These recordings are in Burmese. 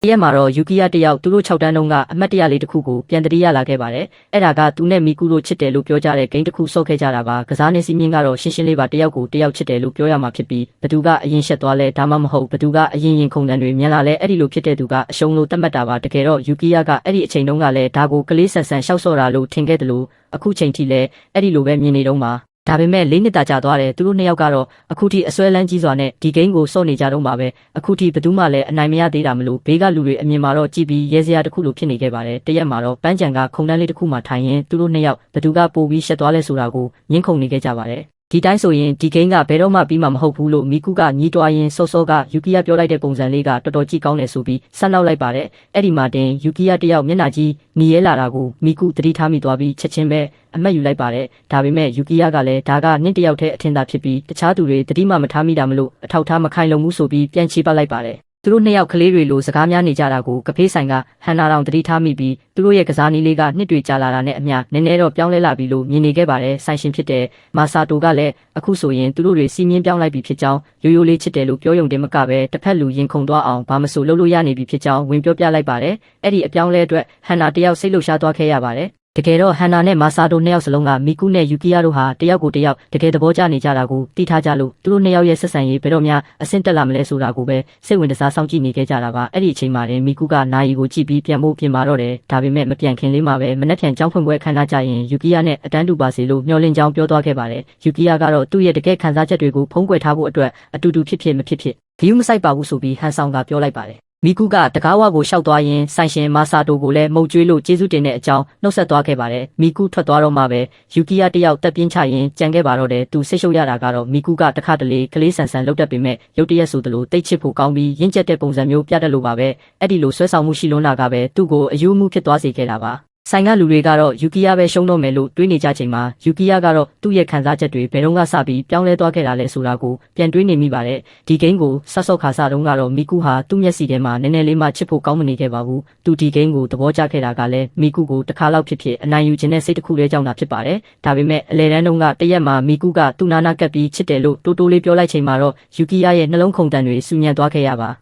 တရက်မှာတော့ယူကီယာတယောက်သူတို့6တန်းတုန်းကအမှတ်တရလေးတစ်ခုကိုပြန်တတိယလာခဲ့ပါတယ်အဲ့ဒါကသူနဲ့မီကူတို့ချစ်တယ်လို့ပြောကြတဲ့ဂိမ်းတစ်ခုဆော့ခဲ့ကြတာပါကစားနေစီမင်းကတော့ရှင်းရှင်းလေးပါတယောက်ကိုတယောက်ချစ်တယ်လို့ပြောရမှာဖြစ်ပြီးဘသူကအရင်ရှက်သွားလဲဒါမှမဟုတ်ဘသူကအရင်ရင်ခုန်တန်းတွေမြန်လာလဲအဲ့ဒီလိုဖြစ်တဲ့သူကအရှုံးလို့သတ်မှတ်တာပါတကယ်တော့ယူကီယာကအဲ့ဒီအချိန်တုန်းကလည်းဒါကိုကလေးဆန်ဆန်ရှောက်ဆော့တာလို့ထင်ခဲ့တယ်လို့အခုချိန်ထိလဲအဲ့ဒီလိုပဲမြင်နေတော့မှာဒါပေမဲ့၄နှစ်တာကြာသွားတယ်သူတို့နှစ်ယောက်ကတော့အခုထိအစွဲလန်းကြီးစွာနဲ့ဒီဂိမ်းကိုစော့နေကြတော့မှာပဲအခုထိဘယ်သူမှလည်းအနိုင်မရသေးတာမလို့ဘေးကလူတွေအမြင်မှာတော့ကြည့်ပြီးရဲစရာတစ်ခုလိုဖြစ်နေခဲ့ပါတယ်တရက်မှာတော့ပန်းကြံကခုံတန်းလေးတစ်ခုမှထိုင်ရင်သူတို့နှစ်ယောက်ဘယ်သူကပိုပြီးရှက်သွားလဲဆိုတာကိုငင်းခုန်နေခဲ့ကြပါတယ်ဒီတိုင်းဆိုရင်ဒီဂိမ်းကဘယ်တော့မှပြီးမှာမဟုတ်ဘူးလို့မီကူကညီးတွားရင်စောကယူကီယာပြောလိုက်တဲ့ပုံစံလေးကတော်တော်ကြည့်ကောင်းတယ်ဆိုပြီးဆက်နောက်လိုက်ပါတယ်အဲ့ဒီမှာတင်ယူကီယာတယောက်မျက်နှာကြီးညီရဲလာတာကိုမီကူသတိထားမိသွားပြီးချက်ချင်းပဲအမှတ်ယူလိုက်ပါတယ်ဒါပေမဲ့ယူကီယာကလည်းဒါကနင့်တယောက်တည်းအထင်သာဖြစ်ပြီးတခြားသူတွေသတိမှမထားမိတာမလို့အထောက်ထားမခိုင်လုံဘူးဆိုပြီးပြန်ချေပလိုက်ပါတယ်သူတို့နှစ်ယောက်ကလေးတွေလိုစကားများနေကြတာကိုကဖေးဆိုင်ကဟန်နာတောင်သတိထားမိပြီးသူတို့ရဲ့ကစားနည်းလေးကနှစ်တွေကြာလာတာနဲ့အမျှနည်းနည်းတော့ပြောင်းလဲလာပြီလို့မြင်နေခဲ့ပါတယ်ဆိုင်ရှင်ဖြစ်တဲ့မာဆာတိုကလည်းအခုဆိုရင်သူတို့တွေစီမင်းပြောင်းလိုက်ပြီဖြစ်ကြောင်းရိုးရိုးလေးချစ်တယ်လို့ပြောရုံတင်မကပဲတစ်ဖက်လူရင်ခုန်သွားအောင်ဘာမဆိုလုပ်လို့ရနေပြီဖြစ်ကြောင်းဝင်ပြောပြလိုက်ပါတယ်အဲ့ဒီအပြောင်းလဲအတွက်ဟန်နာတယောက်စိတ်လှုပ်ရှားသွားခဲ့ရပါတယ်တကယ်တော့ဟန်နာနဲ့မာဆာတိုနှစ်ယောက်စလုံးကမီကူနဲ့ယူကီယာတို့ဟာတယောက်ကိုတယောက်တကယ်သဘောကျနေကြတာကိုသိထားကြလို့သူတို့နှစ်ယောက်ရဲ့ဆက်ဆံရေးဘယ်တော့မှအဆင့်တက်လာမလဲဆိုတာကိုပဲစိတ်ဝင်စားစောင့်ကြည့်နေခဲ့ကြတာပါအဲ့ဒီအချိန်မှာတင်မီကူကနာယီကိုကြည့်ပြီးပြန်ဖို့ပြင်ပါတော့တယ်ဒါပေမဲ့မပြန်ခင်လေးမှာပဲမနှက်ဖြန်ကြောင်းဖွင့်ပွဲခန်းထားကြရင်ယူကီယာနဲ့အတန်းတူပါစေလို့မျှော်လင့်ကြောင်းပြောသွားခဲ့ပါတယ်ယူကီယာကတော့သူ့ရဲ့တကယ်ခံစားချက်တွေကိုဖုံးကွယ်ထားဖို့အတွက်အတူတူဖြစ်မဖြစ်ဂယုမဆိုင်ပါဘူးဆိုပြီးဟန်ဆောင်ကပြောလိုက်ပါတယ်မီကူကတကားဝကိုရှောက်သွားရင်ဆိုင်ရှင်မာဆာတိုကိုလည်းမုတ်ကျွေးလို့ကျေးဇူးတင်တဲ့အကြောင်းနှုတ်ဆက်သွားခဲ့ပါတယ်မီကူထွက်သွားတော့မှပဲယူကီယာတယောက်တက်ပြင်းချရင်ကြံခဲ့ပါတော့တယ်သူစိတ်ရှုပ်ရတာကတော့မီကူကတခါတလေကလေးဆန်ဆန်လှုပ်တတ်ပေမဲ့ရုတ်တရက်ဆိုသလိုတိတ်ချစ်ဖို့ကောင်းပြီးရင့်ကျက်တဲ့ပုံစံမျိုးပြတတ်လို့ပါပဲအဲ့ဒီလိုဆွဲဆောင်မှုရှိလွန်းတာကပဲသူ့ကိုအယူမှုဖြစ်သွားစေခဲ့တာပါဆိုင်ကလူတွေကတော့ယူကီယာပဲရှုံးတော့မယ်လို့တွေးနေကြချိန်မှာယူကီယာကတော့သူ့ရဲ့ခံစားချက်တွေဘယ်တော့မှစပြီးပြောင်းလဲသွားခဲ့တာလဲဆိုတာကိုပြန်တွေးနေမိပါတယ်ဒီဂိမ်းကိုဆော့ခါစားတုန်းကတော့မီကူဟာသူ့မျက်စိထဲမှာနည်းနည်းလေးမှချစ်ဖို့ကောင်းမနေခဲ့ပါဘူးသူဒီဂိမ်းကိုသဘောကျခဲ့တာကလည်းမီကူကိုတစ်ခါလောက်ဖြစ်အနိုင်ယူခြင်းနဲ့စိတ်တစ်ခုတည်းကြောင့်တာဖြစ်ပါတယ်ဒါပေမဲ့အလဲတန်းတုန်းကတရက်မှာမီကူကသူ့နာနာကပ်ပြီးချစ်တယ်လို့တိုးလေးပြောလိုက်ချိန်မှာတော့ယူကီယာရဲ့နှလုံးခုန်တန်တွေဆူညံသွားခဲ့ရပါ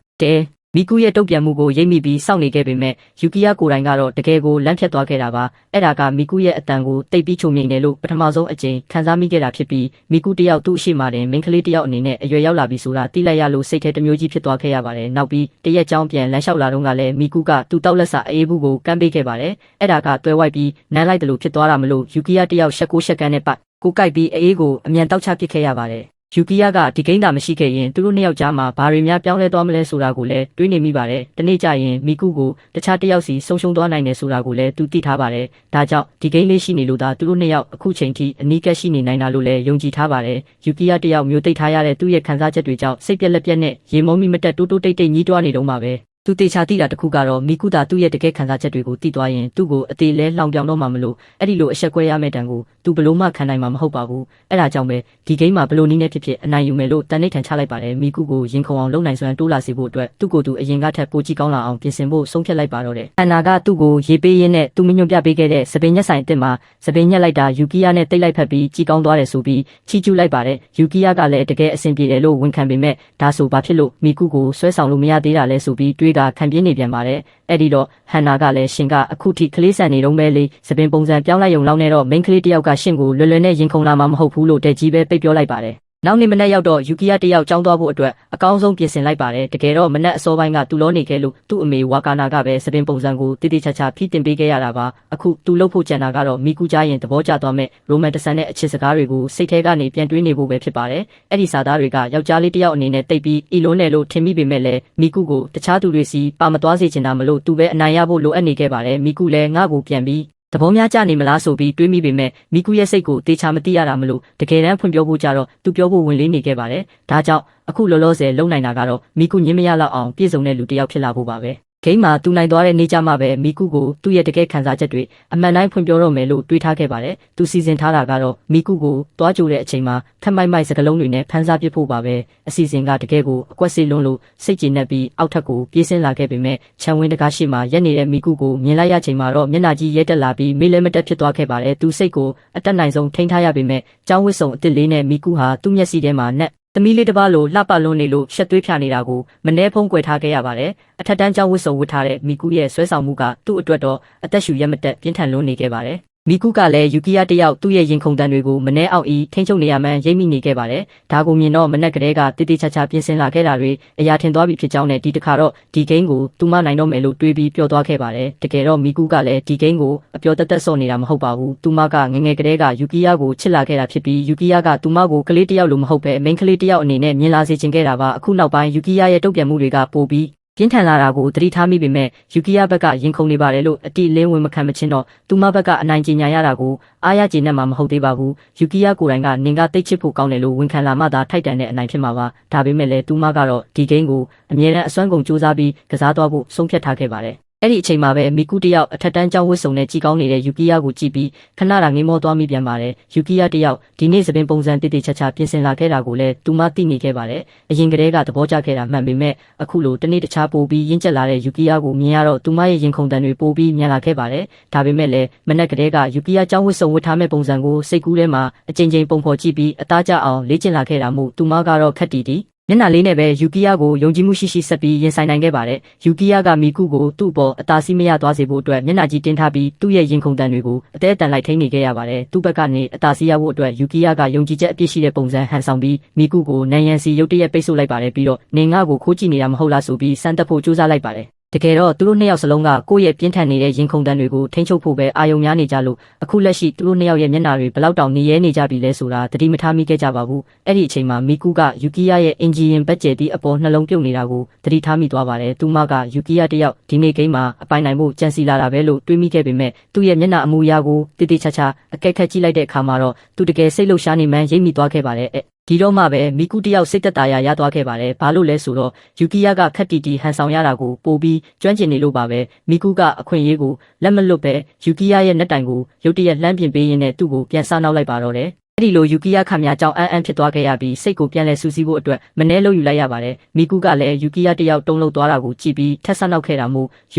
မီကူရဲ့တုတ်ပြန်မှုကိုရိပ်မိပြီးစောင့်နေခဲ့ပေမဲ့ယူကီယာကိုယ်တိုင်ကတော့တကယ်ကိုလန့်ဖြတ်သွားခဲ့တာပါအဲ့ဒါကမီကူရဲ့အတန်ကိုတိတ်ပြီးချုံမြိန်တယ်လို့ပထမဆုံးအကြိမ်ခံစားမိခဲ့တာဖြစ်ပြီးမီကူတယောက်သူ့အရှိမတင်မိန်းကလေးတယောက်အနေနဲ့အရွယ်ရောက်လာပြီဆိုတာသိလိုက်ရလို့စိတ်ထဲတစ်မျိုးကြီးဖြစ်သွားခဲ့ရပါတယ်နောက်ပြီးတရက်ကြောင်းပြန်လမ်းလျှောက်လာတော့ကလည်းမီကူကသူ့တောက်လက်စာအေးဘူးကိုကမ်းပေးခဲ့ပါတယ်အဲ့ဒါကတွဲဝိုက်ပြီးနမ်းလိုက်တယ်လို့ဖြစ်သွားတာမလို့ယူကီယာတယောက်ရှက်ကိုရှက်ကန်းနဲ့ပတ်ကိုကိုက်ပြီးအေးကိုအမြန်တောက်ချပစ်ခဲ့ရပါတယ်ယူကီယာကဒီဂိမ်းသာမရှိခဲ့ရင်သူတို့နှစ်ယောက်ကြားမှာဘာတွေများပြောင်းလဲသွားမလဲဆိုတာကိုလည်းတွေးနေမိပါတယ်။တနေ့ကျရင်မီကူကိုတခြားတစ်ယောက်စီဆုံးရှုံးသွားနိုင်တယ်ဆိုတာကိုလည်းသူသိထားပါတယ်။ဒါကြောင့်ဒီဂိမ်းလေးရှိနေလို့သာသူတို့နှစ်ယောက်အခုချိန်ထိအနီးကပ်ရှိနေနိုင်တာလို့လည်းယုံကြည်ထားပါတယ်။ယူကီယာတယောက်မျိုးသိထားရတဲ့သူ့ရဲ့ခံစားချက်တွေကြောင့်စိတ်ပြက်လက်ပြက်နဲ့ရေမုံမိမတက်တိုးတိတ်ညီးတွားနေတော့မှာပဲ။သူတေချာသိတာတခုကတော့မီကူတာသူ့ရဲ့တကယ်ခံစားချက်တွေကိုသိသွားရင်သူ့ကိုအသေးလဲလှောင်ပြောင်တော့မှာမလို့အဲ့ဒီလိုအဆက်ကွဲရမယ့်တန်ကိုသူဘလို့မှခံနိုင်မှာမဟုတ်ပါဘူးအဲ့ဒါကြောင့်ပဲဒီဂိမ်းမှာဘလို့နည်းနဲ့ဖြစ်အနိုင်ယူမယ်လို့တန်နေထန်ချလိုက်ပါတယ်မီကူကိုရင်ခုံအောင်လုပ်နိုင်စွမ်းတိုးလာစေဖို့အတွက်သူ့ကိုယ်သူအရင်ကထက်ပိုကြည့်ကောင်းလာအောင်ပြင်ဆင်ဖို့ဆုံးဖြတ်လိုက်ပါတော့တယ်အန်နာကသူ့ကိုရေးပေးရင်းနဲ့သူမညွန့်ပြပေးခဲ့တဲ့စပင်ညက်ဆိုင်အစ်မှာစပင်ညက်လိုက်တာယူကီယာနဲ့တိတ်လိုက်ဖက်ပြီးကြည့်ကောင်းသွားတယ်ဆိုပြီးချီးကျူးလိုက်ပါတယ်ယူကီယာကလည်းတကယ်အဆင်ပြေတယ်လို့ဝန်ခံပေမဲ့ဒါဆိုဘာဖြစ်လို့မီကူကိုဆွဲဆောင်လို့မရသေးတာလဲဆိုပြီးတွေးတာခံပြင်းနေပြန်ပါတယ်အဲ့ဒီတော့ဟန်နာကလည်းရှင်ကအခုထိကလေးဆန်နေတော့မဲလေးစပင်ပုံစံပြောင်းလိုက်ရုံလောက်နဲ့တော့မိန်းကလေးတယောက်ကရှင်ကိုလွယ်နဲ့ရင်ခုန်လာမှာမဟုတ်ဘူးလို့တဲ့ကြီးပဲပိတ်ပြောလိုက်ပါတယ်နောက်နေ့မနက်ရောက်တော့ယူကီယာတယောက်ကြောင်းသွားဖို့အတွက်အကောင်းဆုံးပြင်ဆင်လိုက်ပါတယ်တကယ်တော့မနက်အစောပိုင်းကသူလောနေခဲ့လို့သူ့အမေဝါကာနာကပဲစပင်ပုံစံကိုတိချာဖိတင်ပေးခဲ့ရတာပါအခုသူလှုပ်ဖို့ကြံတာကတော့မီကူကြားရင်သဘောကျသွားမဲ့ရိုမန်တဆန်နဲ့အချစ်စကားတွေကိုစိတ်ထဲကနေပြန်တွေးနေဖို့ပဲဖြစ်ပါတယ်အဲ့ဒီစာသားတွေကယောက်ျားလေးတယောက်အနေနဲ့တိတ်ပြီးအီလုံးနဲ့လို့ထင်မိပေမဲ့လည်းမီကူကိုတခြားသူတွေစီပါမသွားစေချင်တာမလို့သူပဲအနိုင်ရဖို့လိုအပ်နေခဲ့ပါတယ်မီကူလည်းငါ့ကိုပြန်ပြီးသဘောများကြနေမလားဆိုပြီးတွေးမိပေမဲ့မီကူရဲ့စိတ်ကိုတေချာမသိရတာမလို့တကယ်တမ်းဖွင့်ပြောဖို့ကြတော့သူပြောဖို့ဝင်လေးနေခဲ့ပါတယ်ဒါကြောင့်အခုလောလောဆယ်လုံနိုင်တာကတော့မီကူညင်းမရလောက်အောင်ပြည့်စုံတဲ့လူတစ်ယောက်ဖြစ်လာဖို့ပါပဲဂိမ်းမှာသူနိုင်သွားတဲ့နေ့ကျမှပဲမီကူကိုသူ့ရဲ့တကယ်ခံစားချက်တွေအမှန်တိုင်းဖွင့်ပြောတော့မယ်လို့တွေးထားခဲ့ပါတယ်သူစီစဉ်ထားတာကတော့မီကူကိုတွားကြိုတဲ့အချိန်မှာခက်မိုက်စကလုံးတွေနဲ့ဖန်စားပစ်ဖို့ပါပဲအစီအစဉ်ကတကယ်ကိုအကွက်စေလွန်းလို့စိတ်ကြည်နက်ပြီးအောက်ထပ်ကိုပြေးဆင်းလာခဲ့ပေမဲ့ခြံဝင်းတကားရှိမှရက်နေတဲ့မီကူကိုမြင်လိုက်ရချိန်မှာတော့မျက်နှာကြီးရဲတက်လာပြီးမေးလဲမတက်ဖြစ်သွားခဲ့ပါတယ်သူစိတ်ကိုအတက်နိုင်ဆုံးထိန်းထားရပေမဲ့ကြောင်းဝစ်စုံအစ်စ်လေးနဲ့မီကူဟာသူ့မျက်စိထဲမှာနက် သမီးလေးတစ်ပါးလိုလှပလွန်းနေလို့ရှက်သွေးဖြာနေတာကိုမနှဲဖုံးကွယ်ထားခဲ့ရပါတယ်အထက်တန်းကျောင်းဝတ်စုံဝတ်ထားတဲ့မီကူရဲ့ဆွဲဆောင်မှုကသူ့အတွက်တော့အသက်ရှူရက်မတက်ပြင်းထန်လွန်းနေခဲ့ပါတယ်မီကူကလည်းယူကီယာတယောက်သူ့ရဲ့ရင်ခုန်တန်တွေကိုမနှဲအောင်ဤထိန်းချုပ်နေရမှန်းရိပ်မိနေခဲ့ပါတယ်ဒါကိုမြင်တော့မနက်ကလေးကတိတိကျကျပြင်ဆင်လာခဲ့တာတွေအရာထင်သွားပြီဖြစ်ကြောင်းနဲ့ဒီတစ်ခါတော့ဒီဂိမ်းကိုသူမနိုင်တော့မယ်လို့တွေးပြီးပျော်သွားခဲ့ပါတယ်တကယ်တော့မီကူကလည်းဒီဂိမ်းကိုအပျော်တက်တက်ဆော့နေတာမဟုတ်ပါဘူးသူမကငငယ်ကလေးကယူကီယာကိုချစ်လာခဲ့တာဖြစ်ပြီးယူကီယာကသူမကိုကလေးတယောက်လိုမဟုတ်ပဲမိန်းကလေးတယောက်အနေနဲ့မြင်လာစေချင်ခဲ့တာပါအခုနောက်ပိုင်းယူကီယာရဲ့တုံ့ပြန်မှုတွေကပိုပြီးပြင်းထန်လာတာကိုသတိထားမိပေမဲ့ယူကီယာဘက်ကရင်ခုန်နေပါတယ်လို့အတိလင်းဝင်မခံမချင်းတော့သူမဘက်ကအနိုင်ကျင်ညာရတာကိုအားရကျေနပ်မှာမဟုတ်သေးပါဘူးယူကီယာကိုယ်တိုင်ကနင်ကတိတ်ချစ်ဖို့ကောင်းတယ်လို့ဝန်ခံလာမှသာထိုက်တန်တဲ့အနိုင်ဖြစ်မှာပါဒါပေမဲ့လည်းသူမကတော့ဒီဂိမ်းကိုအမြဲတမ်းအစွမ်းကုန်စူးစမ်းပြီးကစားသွားဖို့ဆုံးဖြတ်ထားခဲ့ပါတယ်အဲ့ဒီအချိန်မှာပဲမီကူတယောက်အထက်တန်းကျောင်းဝတ်စုံနဲ့ကြည်ကောင်းနေတဲ့ယူကီယာကိုကြည့်ပြီးခဏတာငေးမောသွားမိပြန်ပါတယ်ယူကီယာတယောက်ဒီနေ့သပင်ပုံစံတိတိကျကျပြင်ဆင်လာခဲ့တာကိုလည်းသူမသိနေခဲ့ပါတယ်အရင်ကတည်းကသဘောကျခဲ့တာမှန်ပေမဲ့အခုလိုတနေ့တခြားပိုပြီးရင့်ကျက်လာတဲ့ယူကီယာကိုမြင်ရတော့သူမရဲ့ရင်ခုန်တန်တွေပိုပြီးမြန်လာခဲ့ပါတယ်ဒါပေမဲ့လည်းမနက်ကတည်းကယူကီယာကျောင်းဝတ်စုံဝတ်ထားမဲ့ပုံစံကိုစိတ်ကူးထဲမှာအကြိမ်ကြိမ်ပုံဖော်ကြည့်ပြီးအသားကျအောင်လေ့ကျင့်လာခဲ့တာမို့သူမကတော့ခက်တီတီမျက်နှာလေးနဲ့ပဲယူကီယာကိုယုံကြည်မှုရှိရှိဆက်ပြီးရင်ဆိုင်နိုင်ခဲ့ပါတယ်ယူကီယာကမီကူကိုသူ့ပေါ်အသာစီးမရသွားစေဖို့အတွက်မျက်နှာကြီးတင်းထားပြီးသူ့ရဲ့ရင်ခုန်တန်တွေကိုအသေးအတန်လိုက်ထိန်းနေခဲ့ရပါတယ်သူ့ဘက်ကနေအသာစီးရဖို့အတွက်ယူကီယာကယုံကြည်ချက်အပြည့်ရှိတဲ့ပုံစံဟန်ဆောင်ပြီးမီကူကိုနန်ရန်စီရုတ်တရက်ပိတ်ဆို့လိုက်ပါတယ်ပြီးတော့နေငါကိုခိုးကြည့်နေတာမဟုတ်လားဆိုပြီးစမ်းသပ်ဖို့ကြိုးစားလိုက်ပါတယ်တကယ်တော့သူတို့နှစ်ယောက်စလုံးကကိုယ့်ရဲ့ပြင်းထန်နေတဲ့ရင်ခုန်တန်တွေကိုထိန်းချုပ်ဖို့ပဲအာရုံများနေကြလို့အခုလက်ရှိသူတို့နှစ်ယောက်ရဲ့မျက်နှာတွေဘလောက်တောင်နေရဲနေကြပြီလဲဆိုတာသတိမထားမိခဲ့ကြပါဘူးအဲ့ဒီအချိန်မှာမီကူကယူကီယာရဲ့အင်ဂျီရင်ဘက်ကျဲတီအပေါ်နှလုံးပြုတ်နေတာကိုသတိထားမိသွားပါတယ်သူမကယူကီယာတယောက်ဒီနေ့ဂိမ်းမှာအပိုင်နိုင်ဖို့ကြံစီလာတာပဲလို့တွေးမိခဲ့ပေမဲ့သူ့ရဲ့မျက်နှာအမူအရာကိုတိတိကျကျအကဲခတ်ကြည့်လိုက်တဲ့အခါမှာတော့သူတကယ်စိတ်လှုပ်ရှားနေမှန်းရိပ်မိသွားခဲ့ပါတယ်ဒီတော့မှပဲမီကူတယောက်စိတ်သက်သာရသွားခဲ့ပါတယ်ဘာလို့လဲဆိုတော့ယူကီယာကခက်တီတီဟန်ဆောင်ရတာကိုပိုပြီးကျွမ်းကျင်နေလို့ပါပဲမီကူကအခွင့်အရေးကိုလက်မလွတ်ပဲယူကီယာရဲ့နှက်တိုင်ကိုရုတ်တရက်လှမ်းပြင်ပေးရင်းနဲ့သူ့ကိုပြန်စားနောက်လိုက်ပါတော့တယ်အဲ့ဒီလိုယူကီယာခမကြောင့်အန်းဖြစ်သွားခဲ့ရပြီးစိတ်ကိုပြန်လဲစူးစီးဖို့အတွက်မနှဲလို့ယူလိုက်ရပါတယ်မီကူကလည်းယူကီယာတယောက်တုံးလုံးသွားတာကိုကြည့်ပြီးထက်ဆနောက်ခဲ့တာမို့ယ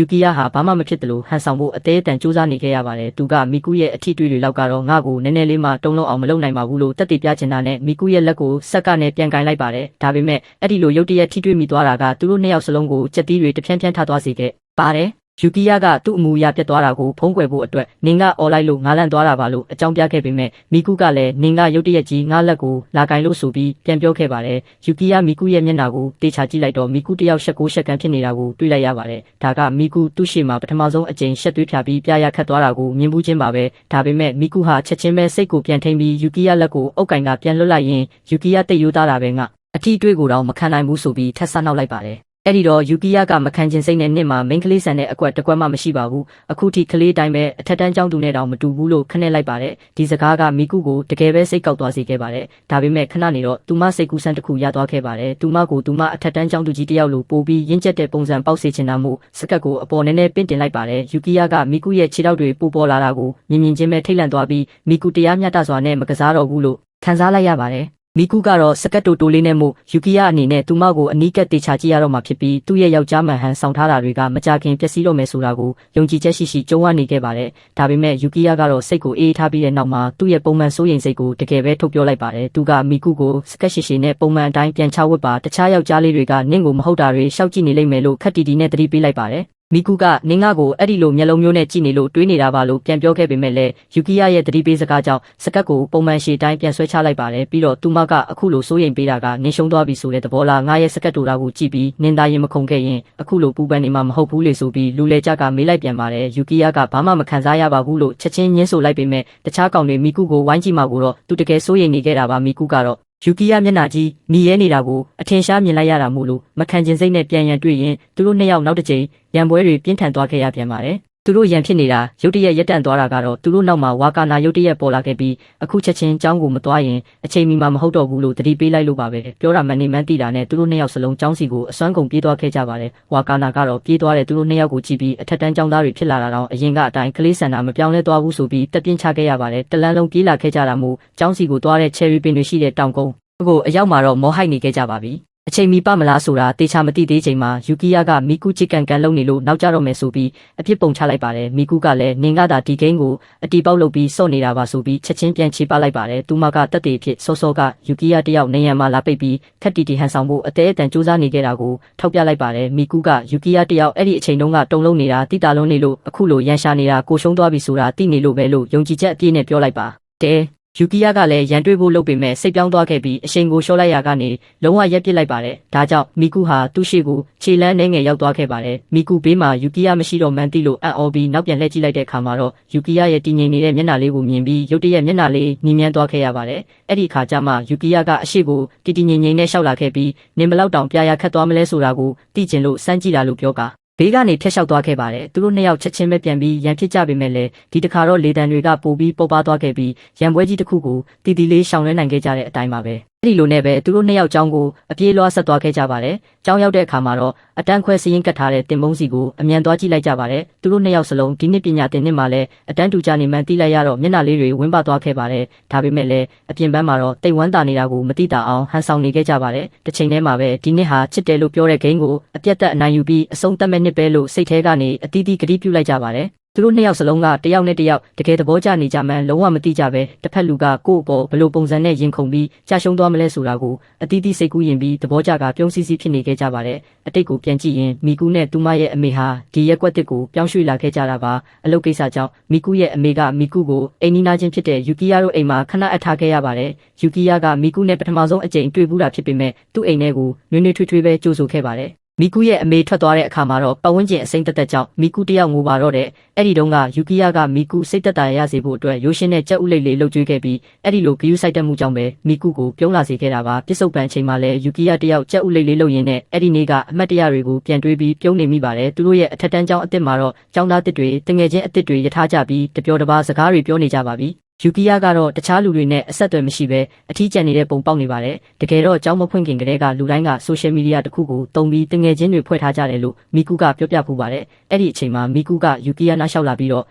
ူကီယာဟာဘာမှမဖြစ်တယ်လို့ဟန်ဆောင်ဖို့အသေးအတန်စူးစမ်းနေခဲ့ရပါတယ်သူကမီကူရဲ့အထီးတွေလောက်ကတော့ငါ့ကိုနည်းနည်းလေးမှတုံးလုံးအောင်မလုပ်နိုင်ပါဘူးလို့တက်တည်ပြချင်တာနဲ့မီကူရဲ့လက်ကိုဆက်ကနဲ့ပြန်ကင်လိုက်ပါတယ်ဒါပေမဲ့အဲ့ဒီလိုရုတ်တရက်ထိတွေ့မိသွားတာကသူတို့နှစ်ယောက်စလုံးကိုကြက်သီးတွေတဖြန်းဖြန်းထသွားစေခဲ့ပါတယ်ယူကီယာကသူ့အမူအရာပြတ်သွားတာကိုဖုံးကွယ်ဖို့အတွက်နင်ကအော်လိုက်လို့ငါလန့်သွားတာပါလို့အကြောင်းပြခဲ့ပေမဲ့မီကူကလည်းနင်ကရုတ်တရက်ကြီးငါလက်ကိုလာကင်လို့ဆိုပြီးပြန်ပြောခဲ့ပါတယ်ယူကီယာမီကူရဲ့မျက်နှာကိုတေချာကြည့်လိုက်တော့မီကူတယောက်ရှက်ကိုရှက်ကန်ဖြစ်နေတာကိုတွေ့လိုက်ရပါတယ်ဒါကမီကူသူ့ရှေ့မှာပထမဆုံးအကြိမ်ရှက်သွေးဖြာပြီးပြရခတ်သွားတာကိုမြင်ဘူးချင်းပါပဲဒါပေမဲ့မီကူဟာချက်ချင်းပဲစိတ်ကိုပြန်ထိန်ပြီးယူကီယာလက်ကိုအုပ်ကင်ကပြန်လွတ်လိုက်ရင်ယူကီယာတိတ်ရိုးသားတာပဲငါအထီးတွေးကိုတော့မခံနိုင်ဘူးဆိုပြီးထက်ဆနောက်လိုက်ပါတယ်အဲ့ဒီတော့ယူကီယာကမခံချင်စိတ်နဲ့နှစ်မှာမိန်းကလေးဆန်တဲ့အကွက်တကွက်မှမရှိပါဘူးအခုထိကလေးတိုင်းပဲအထက်တန်းကျောင်းသူနဲ့တောင်မတူဘူးလို့ခနဲ့လိုက်ပါတယ်ဒီစကားကမီကူကိုတကယ်ပဲစိတ်ကောက်သွားစေခဲ့ပါတယ်ဒါပေမဲ့ခဏနေတော့သူမစိတ်ကူးဆန်းတစ်ခုရသွားခဲ့ပါတယ်သူမကိုသူမအထက်တန်းကျောင်းသူကြီးတယောက်လိုပို့ပြီးရင့်ကျက်တဲ့ပုံစံပေါက်စေချင်တာမို့စကတ်ကိုအပေါ်နည်းနည်းပင့်တင်လိုက်ပါတယ်ယူကီယာကမီကူရဲ့ခြေထောက်တွေပို့ပေါ်လာတာကိုမြင်မြင်ချင်းပဲထိတ်လန့်သွားပြီးမီကူတရားမျှတစွာနဲ့မကစားတော့ဘူးလို့ခံစားလိုက်ရပါတယ်မီကူကတော့စကတ်တိုလေးနဲ့မို့ယူကီယာအနေနဲ့သူမကိုအနီးကပ်တေချာကြည့်ရတော့မှဖြစ်ပြီးသူ့ရဲ့ယောက်ျားမှန်ဟန်ဆောင်ထားတာတွေကမကြခင်ပျက်စီးတော့မယ်ဆိုတာကိုယုံကြည်ချက်ရှိရှိကြုံရနေခဲ့ပါတယ်ဒါပေမဲ့ယူကီယာကတော့စိတ်ကိုအေးထားပြီးတဲ့နောက်မှာသူ့ရဲ့ပုံမှန်စိုးရိမ်စိတ်ကိုတကယ်ပဲထုတ်ပြောလိုက်ပါတယ်သူကမီကူကိုစကတ်ရှိရှိနဲ့ပုံမှန်အတိုင်းပြန်ချဝတ်ပါတခြားယောက်ျားလေးတွေကနင့်ကိုမဟုတ်တာတွေရှောက်ကြည့်နေလိမ့်မယ်လို့ခက်တီတီနဲ့သတိပေးလိုက်ပါတယ်မီကူကနင်ငါကိုအဲ့ဒီလိုမျက်လုံးမျိုးနဲ့ကြည့်နေလို့တွေးနေတာပါလို့ပြန်ပြောခဲ့ပေမဲ့လည်းယူကီယာရဲ့သတိပေးစကားကြောင့်စကတ်ကိုပုံမှန်ရှေ့တိုင်းပြန်ဆွဲချလိုက်ပါတယ်ပြီးတော့သူမကအခုလိုစိုးရိမ်ပေးတာကနင်ရှုံးသွားပြီဆိုတဲ့သဘောလားငါရဲ့စကတ်တူတာကိုကြည့်ပြီးနင်သားရင်မခုန်ခဲ့ရင်အခုလိုပူပန်နေမှာမဟုတ်ဘူးလေဆိုပြီးလူလေကြကမေးလိုက်ပြန်ပါတယ်ယူကီယာကဘာမှမခံစားရပါဘူးလို့ချက်ချင်းညှင်းဆိုလိုက်ပေမဲ့တခြားကောင်တွေမီကူကိုဝိုင်းကြည့်မှကိုတော့သူတကယ်စိုးရိမ်နေခဲ့တာပါမီကူကတော့ယူကီယာမျက်နှာကြီးမြည်ရဲနေတာကိုအထင်ရှားမြင်လိုက်ရတာမို့လို့မခံကျင်စိတ်နဲ့ပြန်ရန်တွေ့ရင်သူတို့နှစ်ယောက်နောက်တစ်ချိန်ရန်ပွဲတွေပြင်းထန်သွားခဲ့ရပြန်ပါတယ်သူတို့ရန်ဖြစ်နေတာရုတ်တရက်ရက်တန့်သွားတာကတော့သူတို့နောက်မှာဝါကာနာရုတ်တရက်ပေါ်လာခဲ့ပြီးအခုချက်ချင်းចောင်းကိုမသွားရင်အချိန်မီမှမဟုတ်တော့ဘူးလို့သတိပေးလိုက်လို့ပါပဲပြောတာမှန်နေမှန်းသိတာနဲ့သူတို့နှစ်ယောက်စလုံးចောင်းစီကိုအစွမ်းကုန်ပြေးသွားခဲ့ကြပါတယ်ဝါကာနာကတော့ပြေးသွားတဲ့သူတို့နှစ်ယောက်ကိုကြည့်ပြီးအထက်တန်းចောင်းသားတွေဖြစ်လာတာတော့အရင်ကအတိုင်းကလေးဆန်တာမပြောင်းလဲသွားဘူးဆိုပြီးတက်ပြင်းချခဲ့ရပါတယ်တလန်းလုံးပြေးလာခဲ့ကြတာမို့ចောင်းစီကိုသွားတဲ့ချယ်ရီပင်တွေရှိတဲ့တောင်ကုန်းကိုအရောက်မှာတော့မောဟိုက်နေခဲ့ကြပါပြီ အချိန်မီပမလားဆိုတာတေချာမသိသေးချိန်မှာယူကီယာကမီကူချစ်ကန်ကန်လုံးနေလို့နောက်ကျတော့မယ်ဆိုပြီးအပြစ်ပုံချလိုက်ပါတယ်မီကူကလည်းနင်ကသာဒီဂိမ်းကိုအတီပေါက်လုပ်ပြီးစော့နေတာပါဆိုပြီးချက်ချင်းပြန်ချေပလိုက်ပါတယ်သူမကတက်တေဖြစ်စောစောကယူကီယာတယောက်နေရန်မှာလာပိတ်ပြီးခက်တီတီဟန်ဆောင်ဖို့အသေးအတန်စူးစမ်းနေခဲ့တာကိုထောက်ပြလိုက်ပါတယ်မီကူကယူကီယာတယောက်အဲ့ဒီအချိန်တုန်းကတုံလုံးနေတာတိတာလုံးနေလို့အခုလိုရန်ရှာနေတာကိုရှုံးသွားပြီဆိုတာသိနေလို့ပဲလို့ယုံကြည်ချက်အပြည့်နဲ့ပြောလိုက်ပါတဲ့ယူကီယာကလည်းရန်တွေးဖို့လုပ်ပေမဲ့စိတ်ပြောင်းသွားခဲ့ပြီးအရှိန်ကိုလျှော့လိုက်ရကနေလုံးဝရက်ပစ်လိုက်ပါတယ်ဒါကြောင့်မီကူဟာသူ့ရှိကိုခြေလန်းနှဲငယ်ရောက်သွားခဲ့ပါတယ်မီကူဘေးမှာယူကီယာမရှိတော့မှန်းသိလို့အံ့ဩပြီးနောက်ပြန်လှည့်ကြည့်လိုက်တဲ့အခါမှာတော့ယူကီယာရဲ့တည်ငြိမ်နေတဲ့မျက်နှာလေးကိုမြင်ပြီးရုတ်တရက်မျက်နှာလေးညှိမြန်းသွားခဲ့ရပါတယ်အဲ့ဒီအခါကျမှယူကီယာကအရှိကိုတည်ငြိမ်နဲ့ရှောက်လာခဲ့ပြီးနင်ဘလောက်တောင်ပြရာခတ်သွားမလဲဆိုတာကိုသိကျင်လို့စမ်းကြည့်တာလို့ပြောကဘေးကနေဖျက်လျှောက်သွားခဲ့ပါတယ်သူတို့နှစ်ယောက်ချက်ချင်းပဲပြန်ပြီးရန်ဖြစ်ကြပေမဲ့လည်းဒီတစ်ခါတော့လေတံတွေကပိုပြီးပုတ်ပါသွားခဲ့ပြီးရန်ပွဲကြီးတစ်ခုကိုတီတီလေးရှောင်လွှဲနိုင်ခဲ့ကြတဲ့အတိုင်းပါပဲအဲ့ဒီလိုနဲ့ပဲသူတို့နှစ်ယောက်ကျောင်းကိုအပြေးလွှားဆက်သွားခဲ့ကြပါတယ်ကျောင်းရောက်တဲ့အခါမှာတော့အတန်းခွဲစရင်ကတ်ထားတဲ့တင်ပုံးစီကိုအမြန်သွားကြည့်လိုက်ကြပါတယ်သူတို့နှစ်ယောက်စလုံးဒီနှစ်ပညာသင်နှစ်မှာလည်းအတန်းတူကြနေမှန်းသိလိုက်ရတော့မျက်နှာလေးတွေဝင်းပသွားခဲ့ပါတယ်ဒါပေမဲ့လည်းအပြင်ပန်းမှာတော့တိတ်ဝမ်းတာနေတာကိုမသိတာအောင်ဟန်ဆောင်နေခဲ့ကြပါတယ်တစ်ချိန်တည်းမှာပဲဒီနှစ်ဟာချစ်တယ်လို့ပြောတဲ့ဂိမ်းကိုအပြတ်သက်အနိုင်ယူပြီးအဆုံးသတ်မဲ့နှစ်ပဲလို့စိတ်ထဲကနေအတီးတီးကတိပြုလိုက်ကြပါတယ်သူတို့နှစ်ယောက်စလုံးကတယောက်နဲ့တယောက်တကယ်သဘောကျနေကြမှန်းလုံးဝမသိကြပဲတစ်ဖက်လူကကိုယ့်အပေါ်ဘလို့ပုံစံနဲ့ရင်ခုန်ပြီးကြာရှုံးသွားမလဲဆိုတာကိုအတီးတီးစိတ်ကူးရင်ပြီးသဘောကျကပြုံးစီစီဖြစ်နေခဲ့ကြပါတယ်အတိတ်ကိုပြန်ကြည့်ရင်မီကူနဲ့သူမရဲ့အမေဟာဒီရက်ကွက်တစ်ကိုပြောင်းရွှေ့လာခဲ့ကြတာပါအလုပ်ကိစ္စကြောင့်မီကူရဲ့အမေကမီကူကိုအိမ်နီးနားချင်းဖြစ်တဲ့ယူကီယာတို့အိမ်မှာခဏအထားခဲ့ရပါတယ်ယူကီယာကမီကူနဲ့ပထမဆုံးအကြိမ်တွေ့ဘူးတာဖြစ်ပေမဲ့သူ့အိမ်ထဲကိုနွေးနွေးထွေးထွေးပဲကြိုးဆိုခဲ့ပါတယ်မီကူရဲ့အမေထွက်သွားတဲ့အခါမှာတော့ပတ်ဝန်းကျင်အစိမ့်သက်သက်ကြောင့်မီကူတယောက်ငိုပါတော့တဲ့အဲ့ဒီတုန်းကယူကီယာကမီကူစိတ်သက်သာရစေဖို့အတွက်ရိုးရှင်းတဲ့ကြက်ဥလိတ်လေးလှုပ်ကြွေးခဲ့ပြီးအဲ့ဒီလိုဂယုစိုက်တတ်မှုကြောင့်ပဲမီကူကိုပြုံးလာစေခဲ့တာပါပြစ္ဆုတ်ပံအချိန်မှာလည်းယူကီယာတယောက်ကြက်ဥလိတ်လေးလှုပ်ရင်းနဲ့အဲ့ဒီနေ့ကအမတ်တရတွေကိုပြန်တွေးပြီးပြုံးနေမိပါတယ်သူတို့ရဲ့အထက်တန်းကျောင်းအစ်စ်မှာတော့ကျောင်းသားတစ်တွေတငယ်ချင်းအစ်စ်တွေယထာကြပြီးတပျော်တပါးစကားတွေပြောနေကြပါပြီယူကီယာကတော့တခြားလူတွေနဲ့အဆက်အသွယ်မရှိဘဲအထီးကျန်နေတဲ့ပုံပေါက်နေပါတယ်တကယ်တော့ကျောင်းမဖွင့်ခင်ကတည်းကလူတိုင်းကဆိုရှယ်မီဒီယာတစ်ခုကိုတုံပြီးတငယ်ချင်းတွေဖွဲ့ထားကြတယ်လို့မီကူကပြောပြဖူးပါတယ်အဲ့ဒီအချိန်မှာမီကူကယူကီယာနားလျှောက်လာပြီးတော့